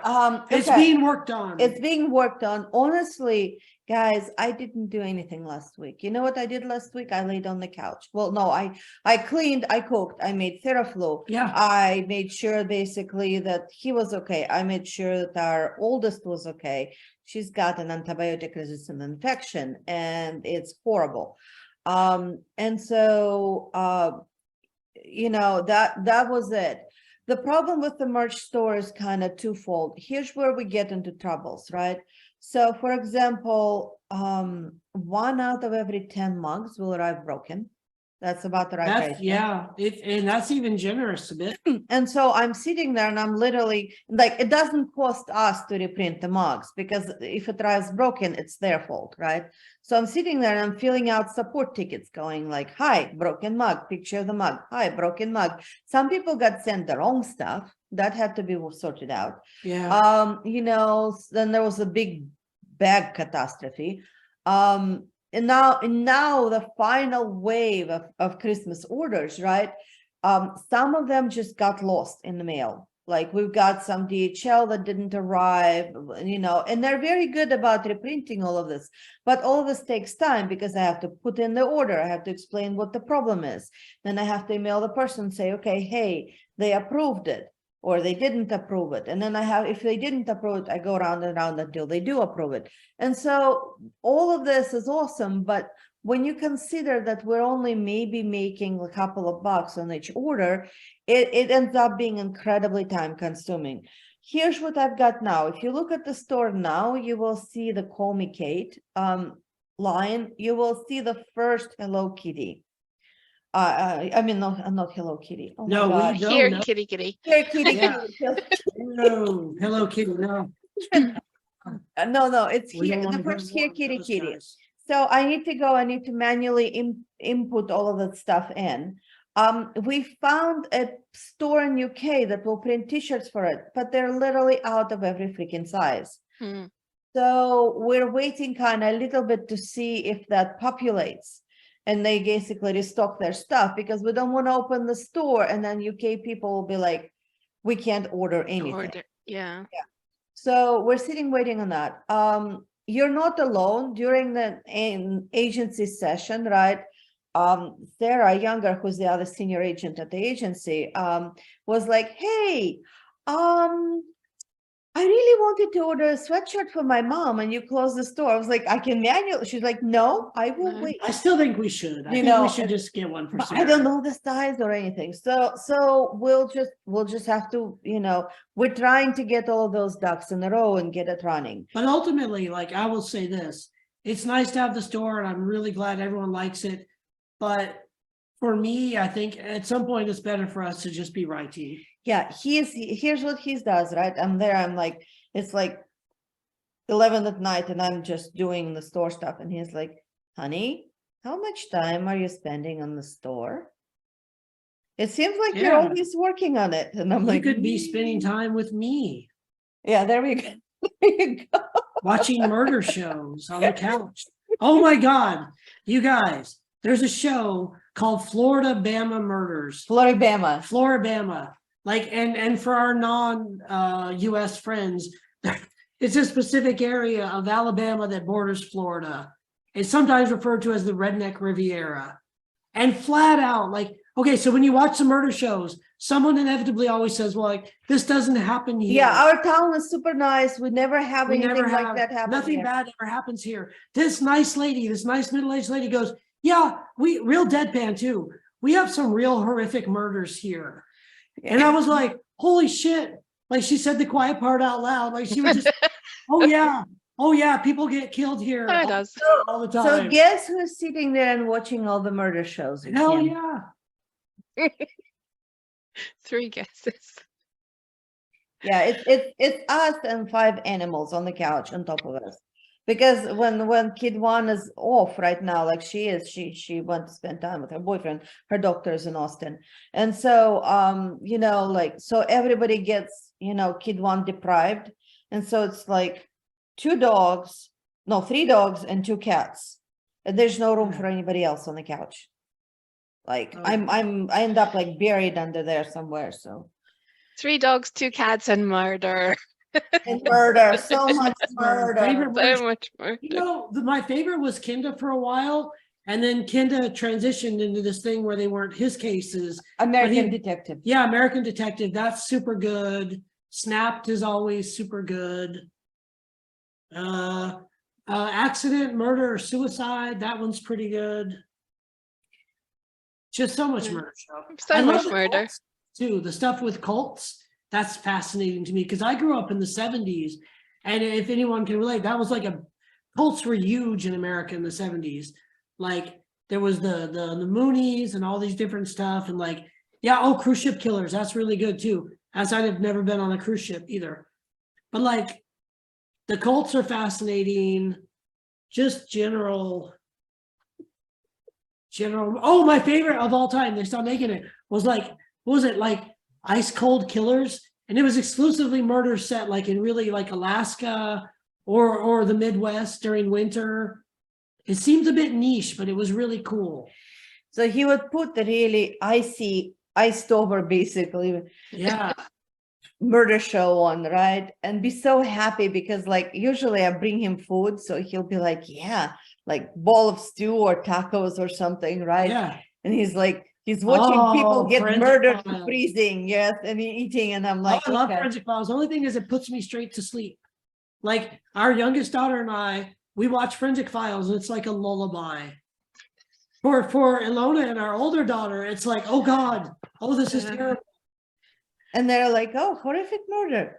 It's Okay. being worked on. It's being worked on. Honestly, guys, I didn't do anything last week. You know what I did last week? I laid on the couch. Well, no, I cleaned, I cooked, I made Theraflu. Yeah. I made sure basically that he was okay. I made sure that our oldest was okay. She's got an antibiotic resistant infection and it's horrible. And so you know, that was it. The problem with the merch store is kind of twofold. Here's where we get into troubles, right? So for example, 1 out of every 10 mugs will arrive broken. That's about the right rate. Yeah, and that's even generous a bit. And so I'm sitting there and I'm literally like, it doesn't cost us to reprint the mugs because if it arrives broken, it's their fault, right? So I'm sitting there and I'm filling out support tickets going like, hi, broken mug, picture of the mug, hi, broken mug. Some people got sent the wrong stuff that had to be sorted out. Yeah. You know, then there was a big bag catastrophe. now the final wave of Christmas orders, right? Some of them just got lost in the mail. Like we've got some DHL that didn't arrive, and they're very good about reprinting all of this. But all of this takes time because I have to put in the order. I have to explain what the problem is. Then I have to email the person, say, okay, hey, they approved it or they didn't approve it. And then if they didn't approve it, I go around and around until they do approve it. And so all of this is awesome, but when you consider that we're only maybe making a couple of bucks on each order, it ends up being incredibly time consuming. Here's what I've got now. If you look at the store now, you will see the Call Me Kate line. You will see the first Hello Kitty. I mean, not Hello Kitty. Oh No, my we gosh. Here, don't. kitty, kitty. Here, Kitty, Yeah. Kitty. No, Hello Kitty, no. No, it's We here. don't The wanna first hear Here, more of Kitty, those Kitty. guys. So I need to manually input all of that stuff in. We found a store in UK that will print t-shirts for it, but they're literally out of every freaking size. Hmm. So we're waiting kind of a little bit to see if that populates and they basically restock their stuff, because we don't want to open the store and then UK people will be like, we can't order anything. Order. Yeah. So we're sitting waiting on that. You're not alone during the agency session, right? Sarah Younger, who's the other senior agent at the agency, was like, hey, I really wanted to order a sweatshirt for my mom, and you close the store. I was like, I can manually. She's like, no, I will No. wait. I still think we should. I You think we know, should just get one for But Sarah. I don't know the size or anything. So we'll just have to, we're trying to get all those ducks in a row and get it running. But ultimately, like I will say this, it's nice to have the store and I'm really glad everyone likes it. But for me, I think at some point it's better for us to just be righty. Yeah, here's what he does, right? I'm there, I'm like, it's like 11 at night and I'm just doing the store stuff. And he's like, honey, how much time are you spending on the store? It seems like you're Yeah. always working on it. And I'm You like, could be spending time with me, yeah, there we go. There you go. watching murder shows on the couch. Oh my God, you guys, there's a show called Florida Bama Murders. Floribama. Floribama. Like, and for our non-US friends, it's a specific area of Alabama that borders Florida. It's sometimes referred to as the Redneck Riviera. And flat out, like, okay, so when you watch the murder shows, someone inevitably always says, well, like, this doesn't happen here. Yeah, our town is super nice. We never have We anything never like have, that happen nothing here. bad ever happens here. This nice lady, this nice middle-aged lady goes, yeah, we real deadpan too. We have some real horrific murders here. And I was like, holy shit. Like she said the quiet part out loud. Like she was just, oh yeah, people get killed here Oh, it does. all the So time. guess who's sitting there and watching all the murder shows? Hell again? yeah. 3 guesses. Yeah, it's us and 5 animals on the couch on top of us. Because when kid 1 is off right now, like she went to spend time with her boyfriend, her doctor's in Austin. And so so everybody gets, kid 1 deprived. And so it's like 3 dogs and 2 cats. And there's no room Yeah. for anybody else on the couch. Like Oh. I end up like buried under there somewhere. So 3 dogs, 2 cats, and murder. and murder, so much murder. Favorite murder So much murder. You know, my favorite was Kinda for a while, and then Kinda transitioned into this thing where they weren't his cases. American he- Detective. Yeah, American Detective, that's super good. Snapped is always super good. Accident, Murder, or Suicide, that one's pretty good. Just so much Yeah. murder show. So I love much the murder. cults, too, the stuff with cults, that's fascinating to me because I grew up in the 70s. And if anyone can relate, that was like cults were huge in America in the 70s. Like there was the Moonies and all these different stuff. And like, yeah, cruise ship killers, that's really good too. As I've never been on a cruise ship either. But like the cults are fascinating, just general. Oh, my favorite of all time, they stopped making it, was like, what was it, like Ice Cold Killers? And it was exclusively murder set like in really like Alaska or the Midwest during winter. It seems a bit niche, but it was really cool. So he would put the really iced over basically Yeah. murder show on, right? And be so happy because like usually I bring him food, so he'll be like, yeah, like bowl of stew or tacos or something, right? Yeah. And he's like, he's watching people Oh, get Forensic murdered and Files. freezing, yes, and eating, and I'm Oh, like, I love okay. Forensic Files. The only thing is it puts me straight to sleep. Like our youngest daughter and I, we watch Forensic Files, and it's like a lullaby. For Ilona and our older daughter, it's like, oh God, oh, this is terrible. And they're like, oh, horrific murder.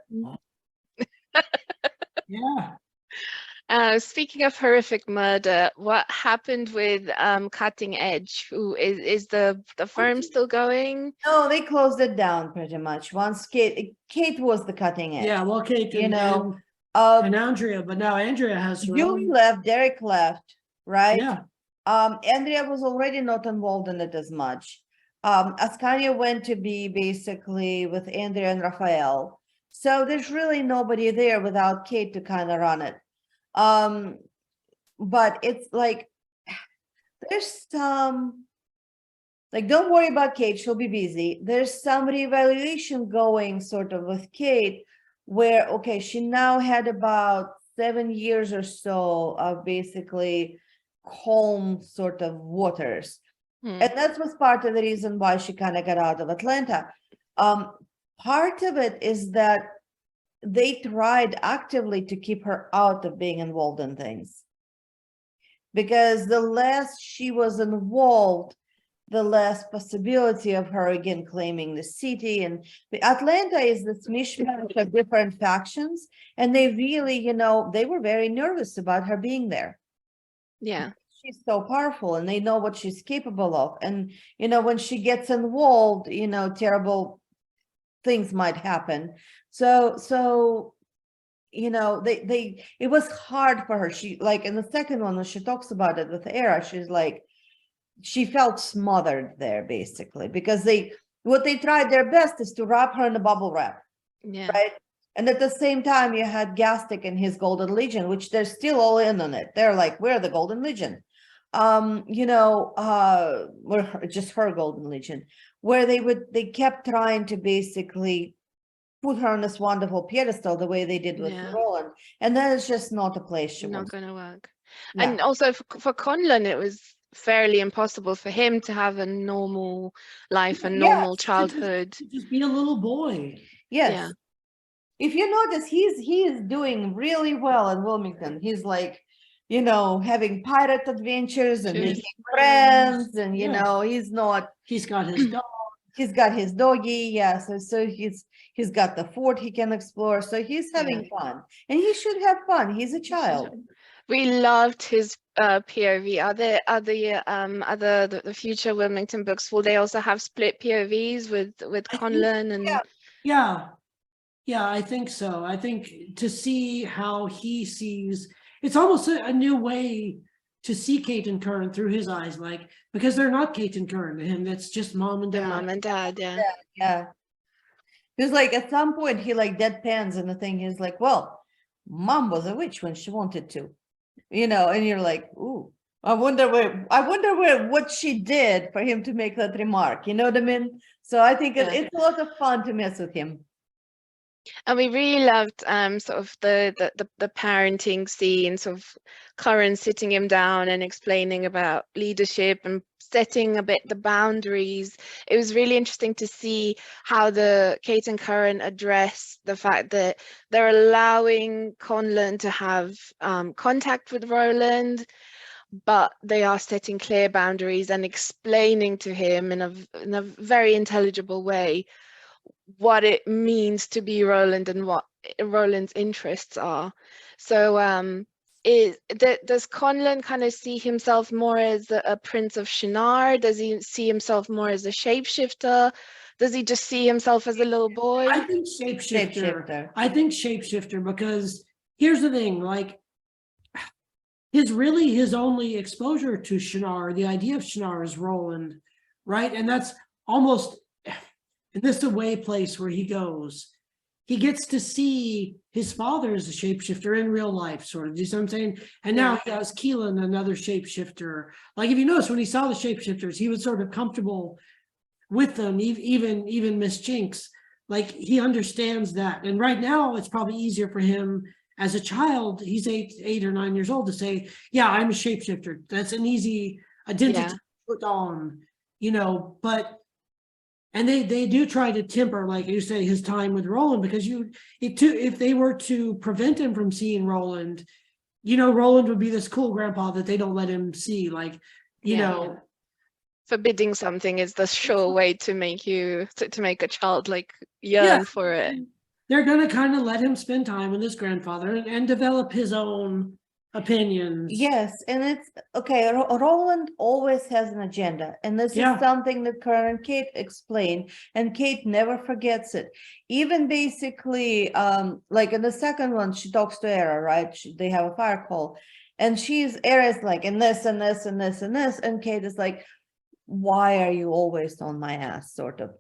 Yeah. Speaking of horrific murder, what happened with Cutting Edge? Who is the firm still going? No, they closed it down pretty much. Once Kate was the cutting edge. Yeah, well, Kate You and, know, and Andrea, but now Andrea has her Julie own. left, Derek left, right? Yeah, Andrea was already not involved in it as much. Ascania went to be basically with Andrea and Raphael. So there's really nobody there without Kate to kind of run it. But it's like, there's some, like, don't worry about Kate, she'll be busy. There's some reevaluation going sort of with Kate where, okay, she now had about 7 years or so of basically calm sort of waters. Hmm. And that was part of the reason why she kind of got out of Atlanta. Part of it is that they tried actively to keep her out of being involved in things. Because the less she was involved, the less possibility of her again claiming the city. And the Atlanta is this mishmash of different factions. And they really, they were very nervous about her being there. Yeah. She's so powerful and they know what she's capable of. And, when she gets involved, terrible things might happen. So it was hard for her. She, like in the second one, when she talks about it with Era, she's like, she felt smothered there basically, because what they tried their best is to wrap her in a bubble wrap. Yeah. Right. And at the same time, you had Gastic and his Golden Legion, which they're still all in on it. They're like, we're the Golden Legion. Just her Golden Legion, where they kept trying to basically put her on this wonderful pedestal the way they did with Roland. And that is just not a place she Not wants. going to work. No. And also for Conlon, it was fairly impossible for him to have a normal life, a normal childhood. to just be a little boy. Yes. Yeah. If you notice, he is doing really well in Wilmington. He's like, having pirate adventures and making friends, and he's not. He's got his dog. He's got his doggy, yeah. So he's got the fort he can explore. So he's having fun, and he should have fun. He's a child. We loved his POV. Are there the future Wilmington books? Will they also have split POVs with Conlon and? Yeah, I think so. I think to see how he sees, it's almost a new way to see Kate and Kern through his eyes, like, because they're not Kate and Kern to him. That's just mom and dad. Mom and dad, yeah. Yeah. Because like at some point he like deadpans and the thing is like, well, mom was a witch when she wanted to, and you're like, ooh, I wonder what she did for him to make that remark. You know what I mean? So I think it's a lot of fun to mess with him. And we really loved sort of the parenting scene, sort of Curran sitting him down and explaining about leadership and setting a bit the boundaries. It was really interesting to see how Kate and Curran address the fact that they're allowing Conlon to have contact with Roland, but they are setting clear boundaries and explaining to him in a very intelligible way what it means to be Roland and what Roland's interests are. So does Conlon kind of see himself more as a prince of Shinar? Does he see himself more as a shapeshifter? Does he just see himself as a little boy? I think shapeshifter. I think shapeshifter, because here's the thing, like his only exposure to Shinar, the idea of Shinar, is Roland, right? And that's almost in this away place where he goes. he gets to see his father as a shapeshifter in real life, sort of. Do you see what I'm saying? And now he has Keelan, another shapeshifter. Like if you notice, when he saw the shapeshifters, he was sort of comfortable with them, even Miss Jinx. Like he understands that. And right now, it's probably easier for him as a child. He's 8 or 9 years old to say, "Yeah, I'm a shapeshifter." That's an easy identity Yeah. to put on, But and they do try to temper, like you say, his time with Roland, because if they were to prevent him from seeing Roland, Roland would be this cool grandpa that they don't let him see, like, Forbidding something is the sure way to make to make a child like yearn Yeah. for it. They're going to kind of let him spend time with his grandfather and develop his own opinions. Yes, and it's okay. Roland always has an agenda, and this Yeah. is something that Karen and Kate explained, and Kate never forgets it. Even basically, like in the second one, she talks to Era, right? They have a fire call, and Era is like, and this and this and this and this, and Kate is like, why are you always on my ass, sort of.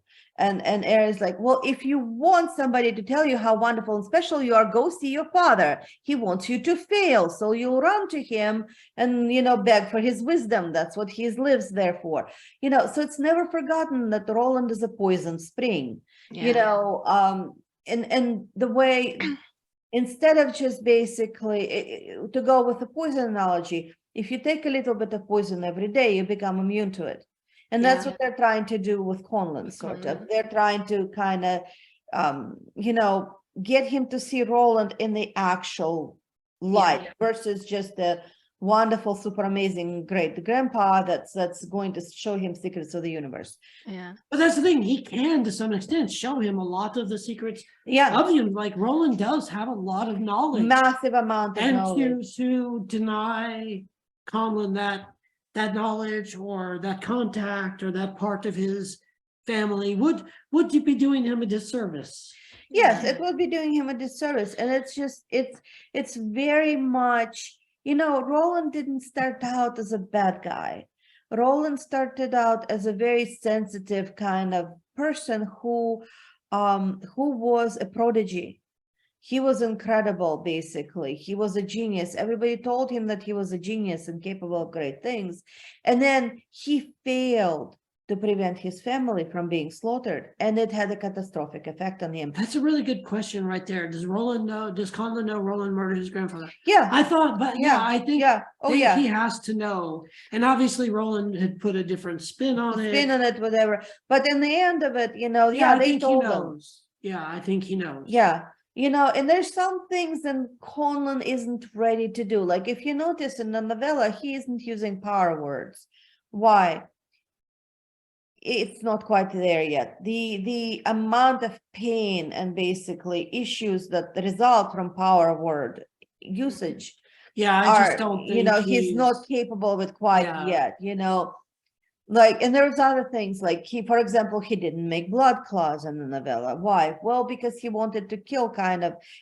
And Era is like, well, if you want somebody to tell you how wonderful and special you are, go see your father. He wants you to fail, so you'll run to him and beg for his wisdom. That's what he lives there for. So it's never forgotten that Roland is a poison spring. And the way, instead of just basically to go with the poison analogy, if you take a little bit of poison every day, you become immune to it. And that's what they're trying to do with Conlon, sort of. They're trying to kind of, get him to see Roland in the actual light versus just the wonderful, super amazing, great grandpa that's going to show him secrets of the universe. Yeah. But that's the thing, he can, to some extent, show him a lot of the secrets Yeah. of him. Like Roland does have a lot of knowledge. Massive amount of knowledge. And to deny Conlon that knowledge or that contact or that part of his family would be doing him a disservice. Yes, it would be doing him a disservice. And it's very much, Roland didn't start out as a bad guy. Roland started out as a very sensitive kind of person who was a prodigy. He was incredible, basically. He was a genius. Everybody told him that he was a genius and capable of great things. And then he failed to prevent his family from being slaughtered. And it had a catastrophic effect on him. That's a really good question right there. Does Conlon know Roland murdered his grandfather? Yeah. I thought, but I think he has to know. And obviously Roland had put a different spin on it. Whatever. But in the end of it, they told him. Yeah, I think he knows. Yeah. And there's some things that Conlon isn't ready to do. Like if you notice in the novella, he isn't using power words. Why? It's not quite there yet. The amount of pain and basically issues that result from power word usage. Yeah, I just don't think he's not capable of it quite yet, Like, and there's other things like for example, he didn't make blood claws in the novella. Why? Well, because he wanted to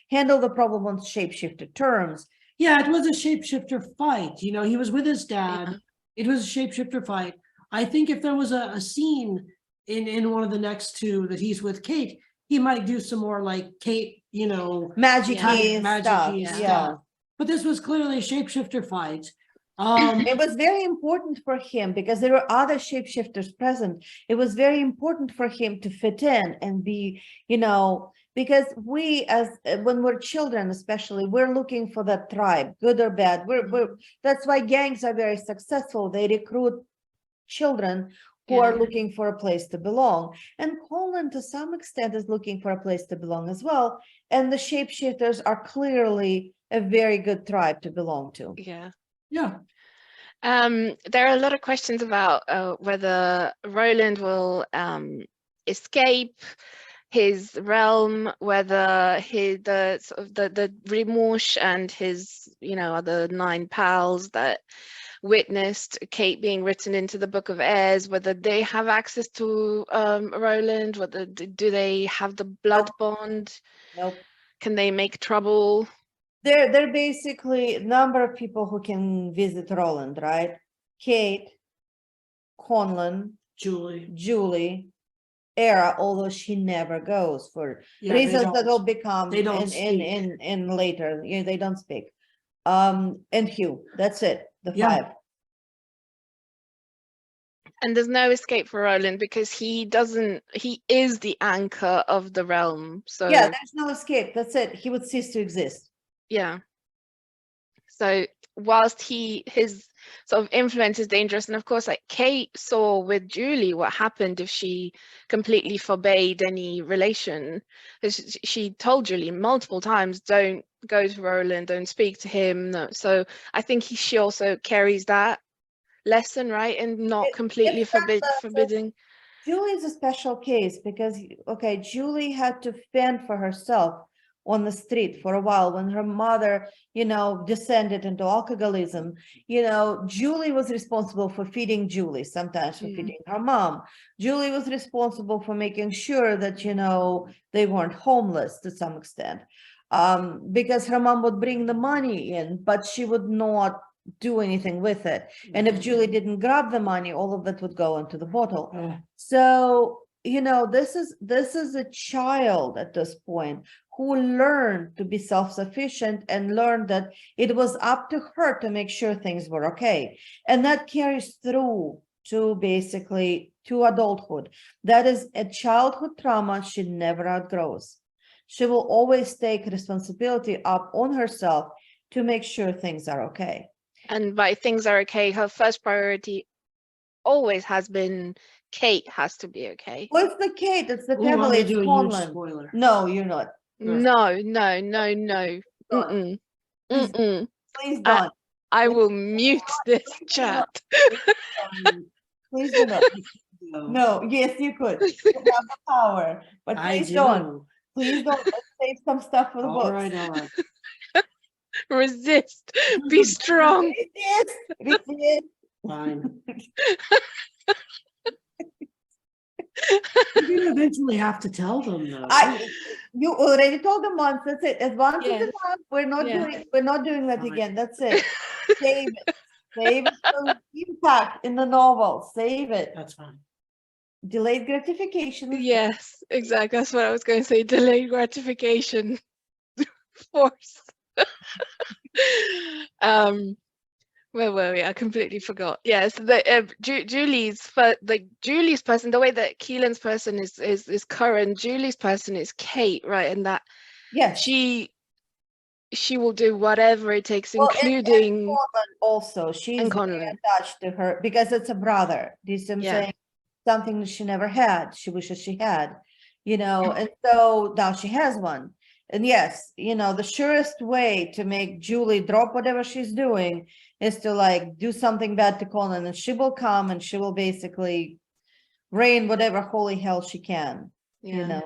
handle the problem on shapeshifter terms. Yeah, it was a shapeshifter fight. He was with his dad. Yeah. It was a shapeshifter fight. I think if there was a scene in one of the next two that he's with Kate, he might do some more like Kate, magic-y stuff. Yeah. But this was clearly a shapeshifter fight. It was very important for him because there were other shapeshifters present. It was very important for him to fit in and be, because when we're children, especially, we're looking for that tribe, good or bad. That's why gangs are very successful. They recruit children who are looking for a place to belong. And Conlon, to some extent, is looking for a place to belong as well. And the shapeshifters are clearly a very good tribe to belong to. Yeah. Yeah. There are a lot of questions about whether Roland will escape his realm, whether the Rimouche and his other 9 pals that witnessed Kate being written into the Book of Airs, whether they have access to Roland, whether do they have the blood bond? Nope. Can they make trouble? They're basically a number of people who can visit Roland, right? Kate, Conlon, Julie, era, although she never goes for Yeah, they reasons that will don't- become they don't in later. Yeah, they don't speak. And Hugh, that's it. The Yeah. 5. And there's no escape for Roland because he is the anchor of the realm. So Yeah, there's no escape. That's it. He would cease to exist. yeah. So whilst his sort of influence is dangerous, and of course, like Kate saw with Julie what happened if she completely forbade any relation. She told Julie multiple times, don't go to Roland, don't speak to him. No. So I think she also carries that lesson, right, and not completely forbidding. Julie is a special case because, okay, Julie had to fend for herself on the street for a while when her mother, descended into alcoholism. Julie was responsible for feeding Julie, sometimes for feeding her mom. Julie was responsible for making sure that, they weren't homeless to some extent. Because her mom would bring the money in, but she would not do anything with it. And if Julie didn't grab the money, all of that would go into the bottle. So, this is a child at this point who learned to be self-sufficient and learned that it was up to her to make sure things were okay. And that carries through to basically to adulthood. That is a childhood trauma she never outgrows. She will always take responsibility up on herself to make sure things are okay. And by things are okay, her first priority always has been Kate has to be okay. What's the Kate? It's the Ooh, I'm family. gonna It's do a huge Conlon. spoiler. No, you're not. No. Don't. Please, Mm-mm. please don't. I will mute this chat. Please do not. No, yes, you could. You have the power, but I please do. don't. Please don't. Let's save some stuff for the All books. right, all right. Resist. Be strong. Resist. Fine. You're gonna eventually have to tell them though. You already told them once. That's it. As once is Yes. enough. We're not Yeah. doing that Fine. again. That's it. Save it. Save it for impact in the novel. Save it. That's fine. Delayed gratification. Yes, exactly. That's what I was going to say. Delayed gratification. Force. Where were we? I completely forgot. Yes, Julie's person, the way that Keelan's person is current, Julie's person is Kate, right? And that Yes. she will do whatever it takes, Well, including and also she's and very Connolly. attached to her because it's a brother. Do you see what I'm Yeah. saying? Something that she never had. She wishes she had, and so now she has one. And yes, the surest way to make Julie drop whatever she's doing is to do something bad to Colin, and she will come and she will basically rain whatever holy hell she can, Yeah.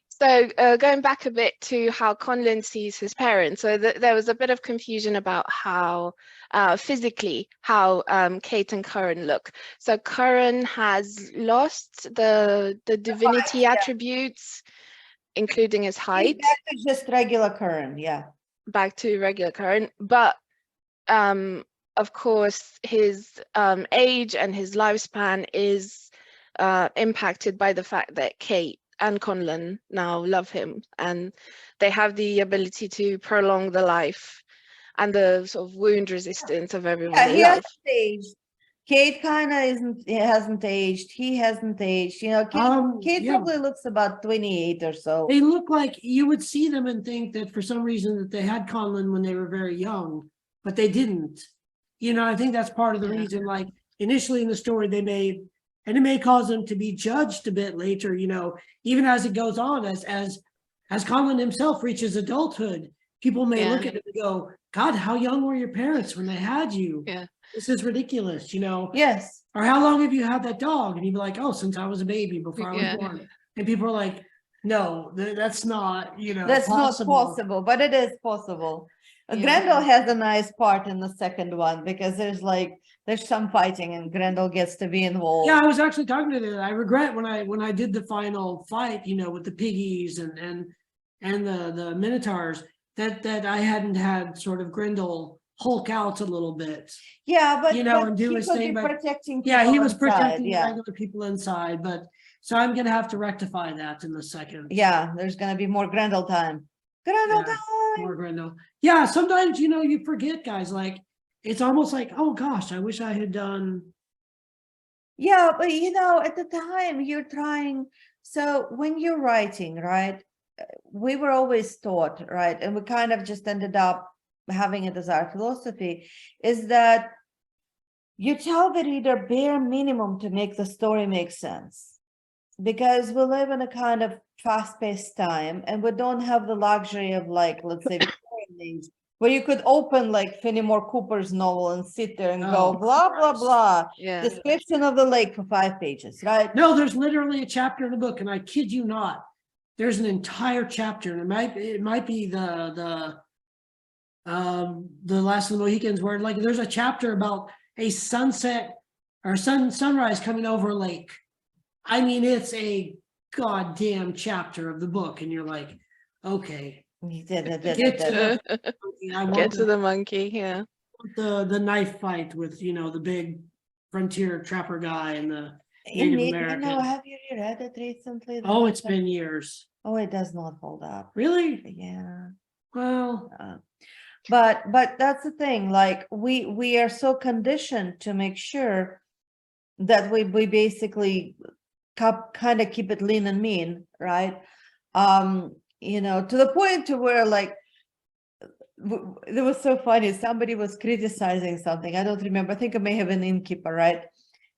So going back a bit to how Conlon sees his parents, so there was a bit of confusion about how physically how Kate and Curran look. So Curran has lost the divinity attributes, including his height. He's back to just regular Curran, yeah. Back to regular Curran, but of course his age and his lifespan is impacted by the fact that Kate and Conlon now love him, and they have the ability to prolong the life and the sort of wound resistance of everyone they he love. hasn't aged. Kate kind of hasn't aged. He hasn't aged. Kate yeah. probably looks about 28 or so. They look like you would see them and think that for some reason that they had Conlon when they were very young, but they didn't. I think that's part of the reason, like initially in the story they made, and it may cause them to be judged a bit later, even as it goes on, as Conlon himself reaches adulthood, people may look at it and go, God, how young were your parents when they had you? Yeah. This is ridiculous, Yes. Or how long have you had that dog? And you'd be like, oh, since I was a baby before I was born. And people are like, no, that's not, That's possible. not possible, but it is possible. Grendel has a nice part in the second one because there's some fighting and Grendel gets to be involved. Yeah, I was actually talking to them. I regret when I did the final fight, with the piggies and the minotaurs, that I hadn't had sort of Grendel Hulk out a little bit. Yeah, but and do he his could thing. be But protecting. yeah, he was inside, protecting regular people inside, but So I'm gonna have to rectify that in the second. Yeah, there's gonna be more Grendel time. Grendel Yeah, time. More Grendel. Yeah, sometimes, you forget, guys, like, it's almost like, oh gosh, I wish I had done. Yeah, but at the time you're trying. So when you're writing, right, we were always taught, right, and we kind of just ended up having it as our philosophy, is that you tell the reader bare minimum to make the story make sense. Because we live in a kind of fast-paced time and we don't have the luxury of, like, let's say Victorian age, where you could open like Fenimore Cooper's novel and sit there and go Oh, blah blah Christ. blah. Yeah. Description of the lake for 5 pages, right? No, there's literally a chapter in the book, and I kid you not, there's an entire chapter, and it might be the Last of the Mohicans, where like there's a chapter about a sunset or sunrise coming over a lake. I mean, it's a goddamn chapter of the book, and you're like, okay, get to the, I Get want to the monkey, yeah. the knife fight with the big frontier trapper guy and the You Native need, American. have you read it recently? Oh, it's been years. Oh, it does not hold up. Really? Yeah. Well, But that's the thing, like we are so conditioned to make sure that we basically kind of keep it lean and mean, right? To the point to where, like, it was so funny. Somebody was criticizing something. I don't remember. I think it may have been innkeeper, right?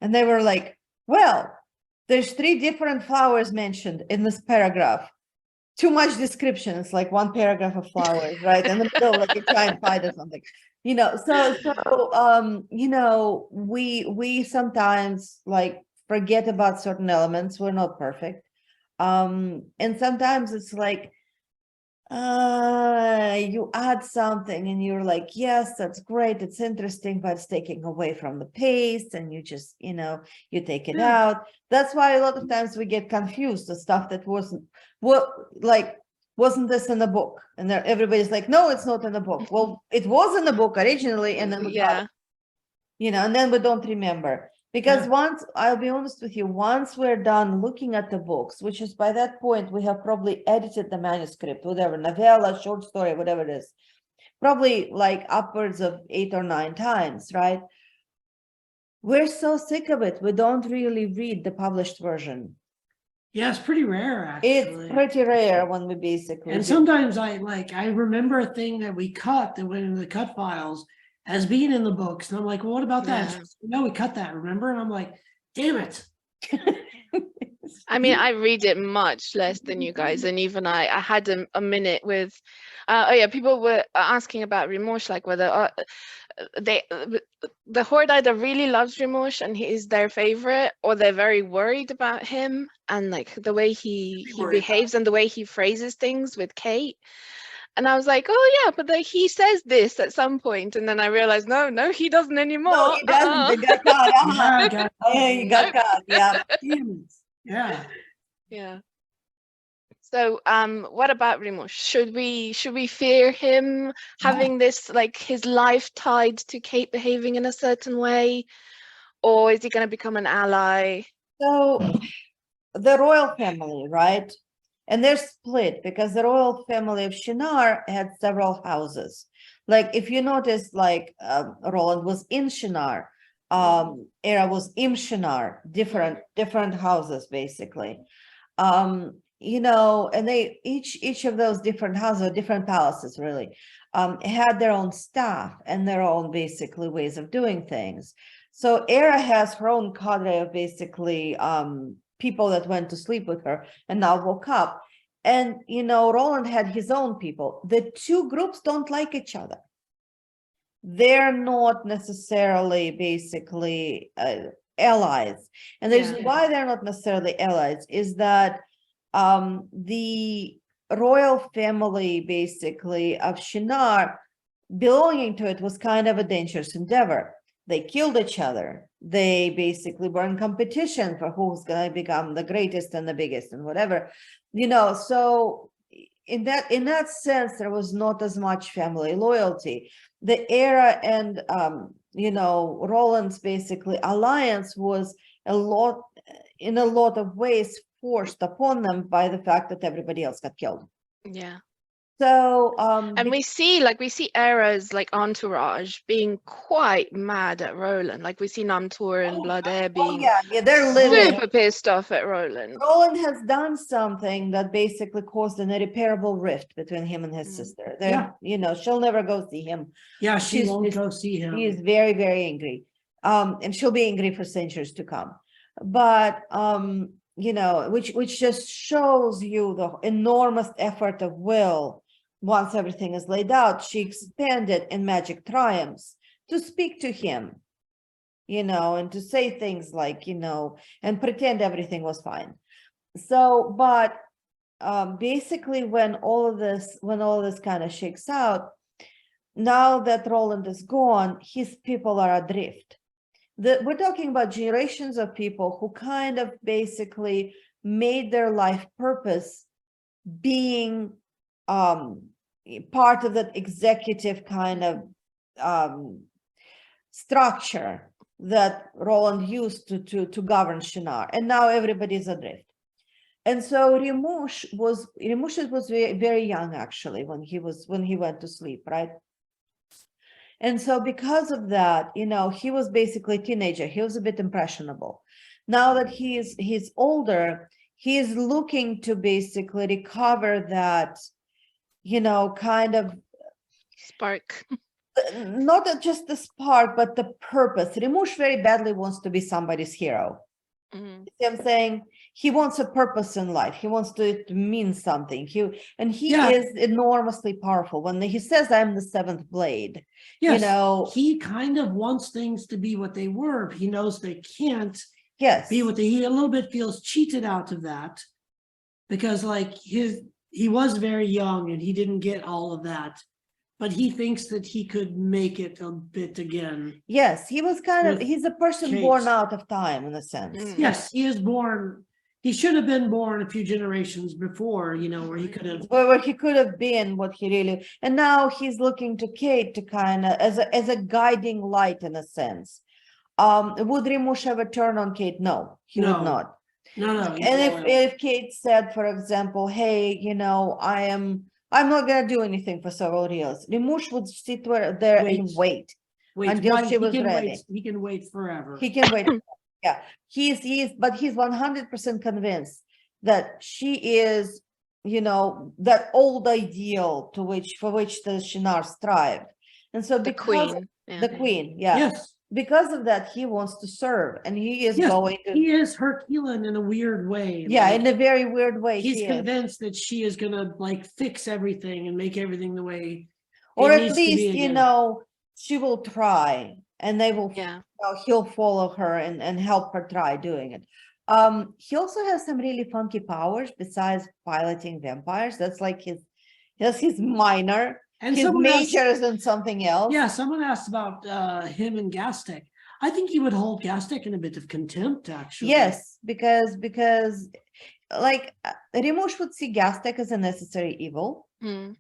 And they were like, well, there's 3 different flowers mentioned in this paragraph. Too much description. It's like 1 paragraph of flowers, right? In the middle, like a giant fight or something. We sometimes like forget about certain elements. We're not perfect. And sometimes it's like you add something and you're like, yes, that's great, it's interesting, but it's taking away from the pace, and you just you take it out. That's why a lot of times we get confused with stuff that wasn't wasn't this in the book, and everybody's like, no, it's not in the book. Well, it was in the book originally, and then we got it, and then we don't remember. Because once, I'll be honest with you, once we're done looking at the books, which is by that point, we have probably edited the manuscript, whatever, novella, short story, whatever it is, probably like upwards of 8 or 9 times, right? We're so sick of it. We don't really read the published version. yeah, it's pretty rare, actually. It's pretty rare when we basically And sometimes I remember a thing that we cut that went into the cut files as being in the books. And I'm like, well, what about that? Yeah. No, we cut that, remember? And I'm like, damn it. I mean, I read it much less than you guys, and even I had a minute with, people were asking about Remorse, like whether the Horde either really loves Remorse and he is their favorite, or they're very worried about him and like the way he behaves and the way he phrases things with Kate. And I was like, oh yeah, but like he says this at some point, and then I realized, no, he doesn't anymore. No, he doesn't. He got caught. He got caught. Yeah. Yeah. Yeah. So, what about Remorse? Should we fear him having this, like, his life tied to Kate behaving in a certain way, or is he going to become an ally? So, the royal family, right? And they're split because the royal family of Shinar had several houses. Like, if you notice, like, Roland was in Shinar, Era was in Shinar, different houses, basically. And they each of those different houses, different palaces, really, had their own staff and their own basically ways of doing things. So Era has her own cadre of basically people that went to sleep with her and now woke up. And Roland had his own people. The 2 groups don't like each other. They're not necessarily basically allies. And the reason why they're not necessarily allies is that the royal family basically of Shinar, belonging to it was kind of a dangerous endeavor. They killed each other. They basically were in competition for who's going to become the greatest and the biggest and whatever, so in that sense, there was not as much family loyalty. The Era and Roland's basically alliance was a lot, in a lot of ways forced upon them by the fact that everybody else got killed. Yeah. So And we see Era's like entourage being quite mad at Roland. Like we see Namtor and Blood Air being yeah, they're livid. super pissed off at Roland. Roland has done something that basically caused an irreparable rift between him and his sister. They're, she'll never go see him. Yeah, she She's won't just- go see him. She is very, very angry. And she'll be angry for centuries to come. But which just shows you the enormous effort of will. Once everything is laid out, she expanded in magic triumphs to speak to him, and to say things like, and pretend everything was fine. So, but basically when all of this kind of shakes out, now that Roland is gone, his people are adrift. We're talking about generations of people who kind of basically made their life purpose being part of that executive kind of structure that Roland used to govern Shinar, and now everybody's adrift. And so Rimush was very, very young actually when he went to sleep, right? And so because of that, he was basically a teenager. He was a bit impressionable. Now that he's older, he is looking to basically recover that, kind of Spark. not just the spark, but the purpose. Rimush very badly wants to be somebody's hero. Mm-hmm. See what I'm saying? He wants a purpose in life. He wants to mean something. He is enormously powerful. When he says, "I'm the seventh blade," Yes, he kind of wants things to be what they were. He knows they can't be what he a little bit feels cheated out of that, because he was very young and he didn't get all of that. But he thinks that he could make it a bit again. Yes, he was he's a person born out of time in a sense. Mm. Yes, he is born. He should have been born a few generations before, where he could have. Where he could have been what he really, and now he's looking to Kate to kind of as a guiding light in a sense. Would Rimush ever turn on Kate? No, he would not. No. And if Kate said, for example, "Hey, I'm not gonna do anything for several years," Rimush would sit there and wait until she was ready. He can wait forever. He can wait. Yeah, he's 100% convinced that she is, that old ideal for which the Shinar strived. And so The because queen. the queen, Yes. because of that, he wants to serve, and he is going to. He is Herculean in a weird way. Yeah, in a very weird way. He's convinced that she is gonna fix everything and make everything the way. Or at least, she will try, and they will. Yeah. He'll follow her and help her try doing it. He also has some really funky powers besides piloting vampires. That's like his minor. And his major is in something else. Yeah, someone asked about him and Gastek. I think he would hold Gastek in a bit of contempt, actually. Yes, because Rimush would see Gastek as a necessary evil. Mm.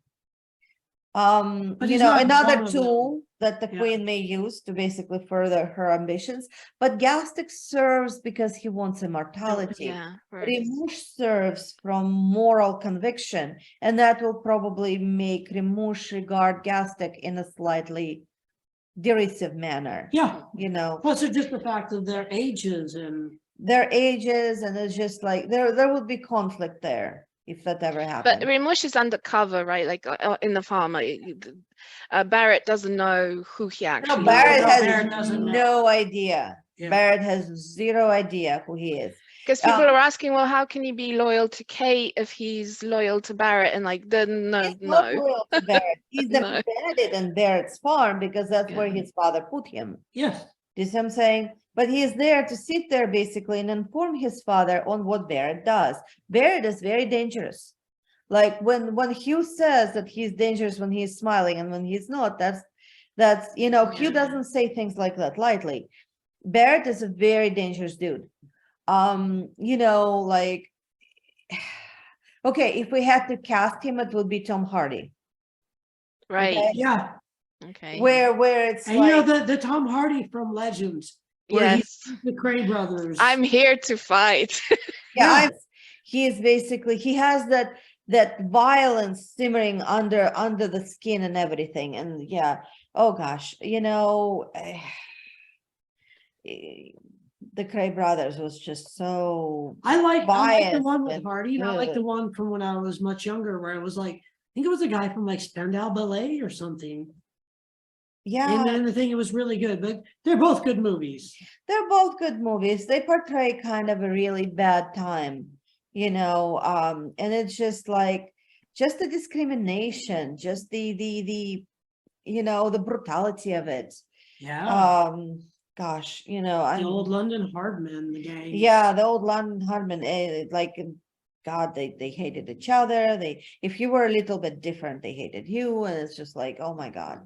But another tool that the queen may use to basically further her ambitions. But Gastek serves because he wants immortality. Yeah, right. Rimush serves from moral conviction, and that will probably make Rimush regard Gastek in a slightly derisive manner. Yeah. Plus, it's just the fact of their ages, and it's just like there would be conflict there if that ever happened. But Rimush is undercover, right? Like in the farm, Barrett doesn't know who he actually is. Barrett has no idea. Yeah. Barrett has zero idea who he is. Because people are asking, well, how can he be loyal to Kate if he's loyal to Barrett? And he's not loyal to Barrett. He's embedded in Barrett's farm because that's where his father put him. Yes. Do you see what I'm saying? But he is there to sit there basically and inform his father on what Barrett does. Barrett is very dangerous. Like when Hugh says that he's dangerous when he's smiling and when he's not, that's Hugh doesn't say things like that lightly. Barrett is a very dangerous dude. Okay, if we had to cast him, it would be Tom Hardy. Right. Okay? Yeah. Okay. Where it's and the Tom Hardy from Legends Where Yes. the Cray brothers. I'm here to fight. Yeah, Yeah. he is basically, he has that violence simmering under the skin and everything. And yeah, oh gosh, the Cray brothers was just so I like the biased one with and Hardy, and I like the ugh. one from when I was much younger, where it was like, I think it was a guy from like Spandau Ballet or something. Yeah, And then the thing, it was really good, but they're both good movies. they're both good movies. They portray kind of a really bad time, and it's just like just the discrimination, just the brutality of it. Yeah, Gosh, the old London Hardmen, the gang. yeah, the old London Hardmen, like God, they hated each other. If you were a little bit different, they hated you, and it's just like, oh my God,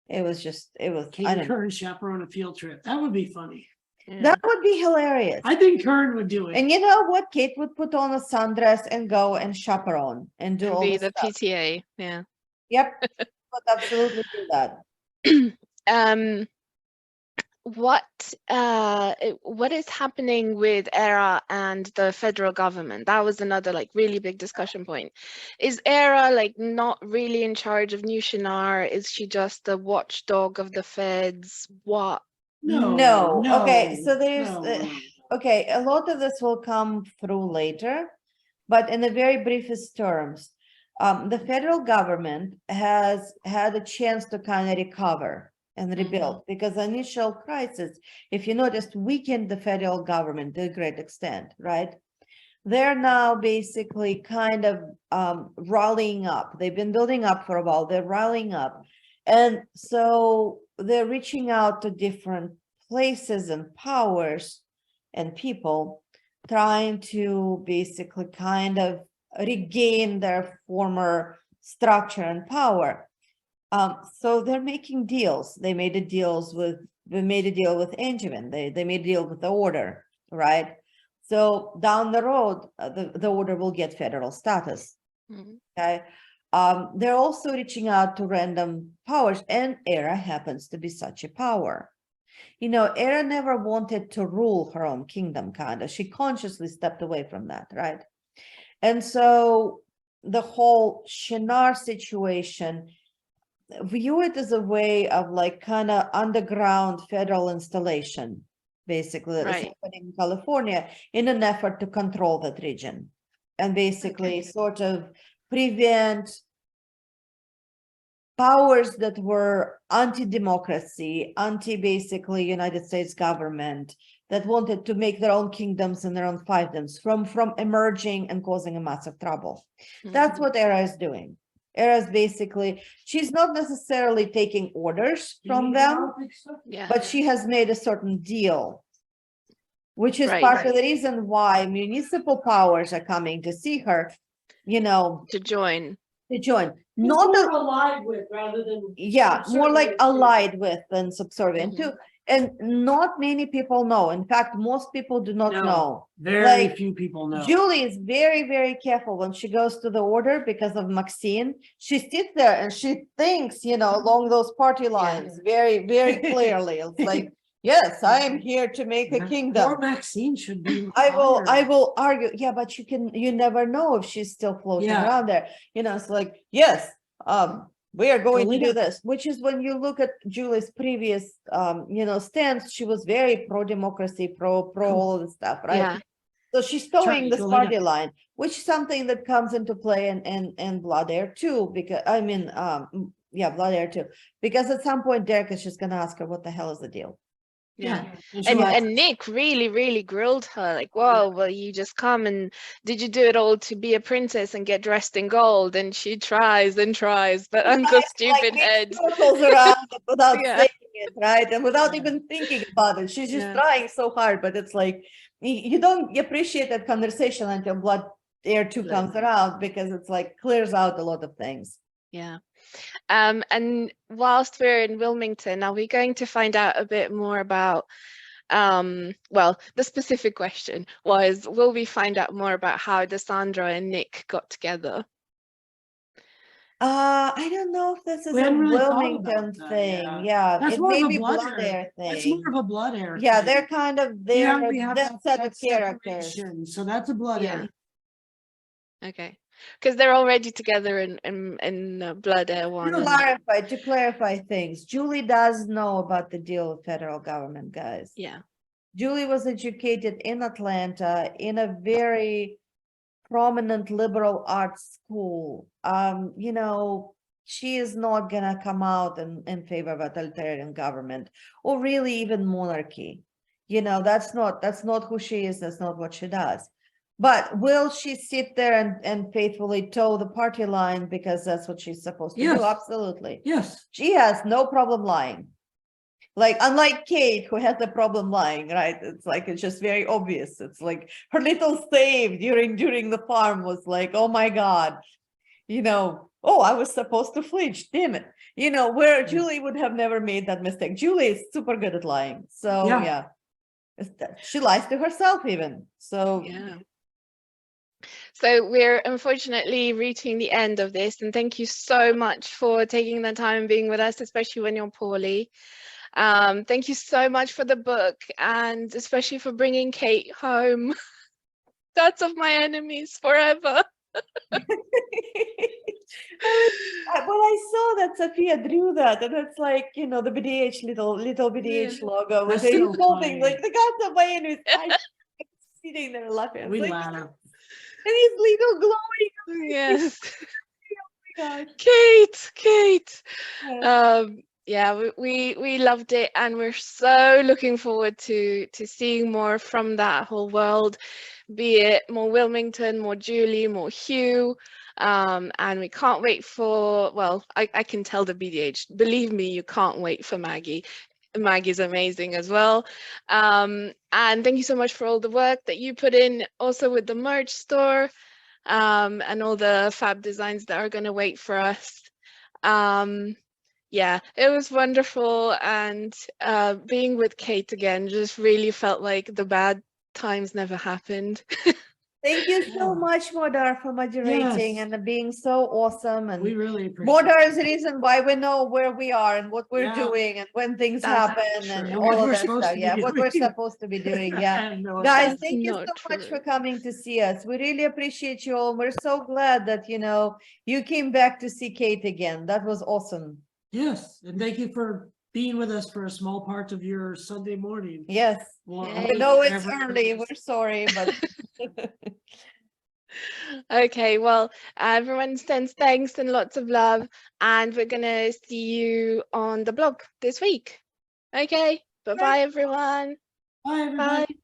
it was Kate I and don't know. Kern chaperone a field trip. That would be funny. That would be hilarious. I think Kern would do it. And you know what? Kate would put on a sundress and go and chaperone and do And all be the the stuff. PTA. Yeah. Yep, would absolutely do that. um what what is happening with ERA and the federal government? That was another like really big discussion point. Is ERA like not really in charge of New Shinar? Is she just the watchdog of the feds? What? No. Okay, so there's no. okay, a lot of this will come through later, but in the very briefest terms, the federal government has had a chance to kind of recover and rebuild because the initial crisis, if you noticed, weakened the federal government to a great extent, right? They're now basically kind of rallying up. They've been building up for a while. They're rallying up. And so they're reaching out to different places and powers and people, trying to basically kind of regain their former structure and power. So they're making deals. They made a deal with Anjuman. They made a deal with the order, right? So down the road, the order will get federal status. Okay. They're also reaching out to random powers, and ERA happens to be such a power. ERA never wanted to rule her own kingdom, kind of. She consciously stepped away from that, right? And so the whole Shinar situation, view it as a way of like kind of underground federal installation, basically, that is Right. happening in California in an effort to control that region and basically sort of prevent powers that were anti-democracy, anti-basically United States government that wanted to make their own kingdoms and their own fiefdoms from emerging and causing a massive trouble. That's what ERA is doing. ERA is basically, she's not necessarily taking orders from them, Yeah. but she has made a certain deal, which is Right. part of the reason why municipal powers are coming to see her, To join. to join. Not Not a, allied with rather than. yeah, more like subservient to. allied with than subservient Mhm. to. And not many people know. In fact, most people do not No, know. Very Like, few people know. Julie is very, very careful when she goes to the order because of Maxine. She sits there and she thinks, along those party lines very, very clearly. It's like, yes, I am here to make a Poor kingdom. Maxine should be. I fired. will argue. Yeah, but you never know if she's still floating Yeah. around there. It's like, yes, we are going to do Galena. this, which is when you look at Julie's previous, stance, she was very pro-democracy, pro all of this stuff, right? Yeah. So she's right, towing this Galena. party line, which is something that comes into play in Blood Air too, because Blood Air too, because at some point Derek is just gonna ask her, what the hell is the deal? Yeah. And And Nick really, really grilled her, like, whoa, well, you just come and did you do it all to be a princess and get dressed in gold? And she tries and tries, but Uncle Stupid Head. Circles around it without Yeah. saying it, right? And without Yeah. even thinking about it. She's just Yeah. trying so hard, but it's like you don't appreciate that conversation until Blood Air 2 comes around, because it's like clears out a lot of things. Yeah. And whilst we're in Wilmington, are we going to find out a bit more about, well, the specific question was, will we find out more about how Dissandra and Nick got together? I don't know if this is We a hadn't really thought Wilmington about that, thing. yeah. Yeah, That's it more may of a be blood blood heir. heir That's thing. more of a blood heir. Yeah, thing. they're kind of We they're have that set of that characters. separation, so that's a blood Yeah. heir. Okay. Because they're already together in Blood Air One. To clarify things, Julie does know about the deal with federal government, guys. Yeah. Julie was educated in Atlanta in a very prominent liberal arts school. You know, she is not gonna come out in favor of totalitarian government or really even monarchy. You know, that's not who she is, that's not what she does. But will she sit there and faithfully toe the party line because that's what she's supposed to do? Yes. Absolutely. Yes. She has no problem lying. Like, unlike Kate, who has a problem lying, right? It's like, it's just very obvious. It's like her little save during the farm was like, oh my God, you know, oh, I was supposed to flinch, damn it. You know, where Julie would have never made that mistake. Julie is super good at lying. So Yeah. she lies to herself even. So Yeah. So we're unfortunately reaching the end of this, and thank you so much for taking the time and being with us, especially when you're poorly. Thank you so much for the book, and especially for bringing Kate home. That's of my enemies forever. when I saw that Sophia drew that, and it's like, you know, the BDH little BDH logo with That's the so whole thing, funny. like the gods of my enemies. I sitting there laughing. We Like, laugh. and his little glowing. Yes. Oh my Kate. God. Yeah, we loved it, and we're so looking forward to seeing more from that whole world, be it more Wilmington, more Julie, more Hugh. And we can't wait for, well, I can tell the BDH, believe me, you can't wait for Maggie. Maggie's amazing as well. And thank you so much for all the work that you put in, also with the merch store, and all the fab designs that are going to wait for us. Yeah, it was wonderful, and being with Kate again just really felt like the bad times never happened. Thank you so Yeah. much, Modar, for moderating Yes. and being so awesome. And We really appreciate Modar it. is the reason why we know where we are and what we're Yeah. doing and when things That's happen true. and And all what of we're that supposed stuff. to be Yeah, what we're doing. supposed to be doing. Yeah. And no Guys, That's thank you not so much for true. coming to see us. We really appreciate you all. We're so glad that, you know, you came back to see Kate again. That was awesome. Yes, and thank you for being with us for a small part of your Sunday morning. Yes. Well, Yay. I hopefully know it's wherever it early. is. We're sorry, but Okay, well, everyone sends thanks and lots of love, and we're gonna see you on the blog this week. Okay, bye-bye, everyone. Bye, everybody. Bye.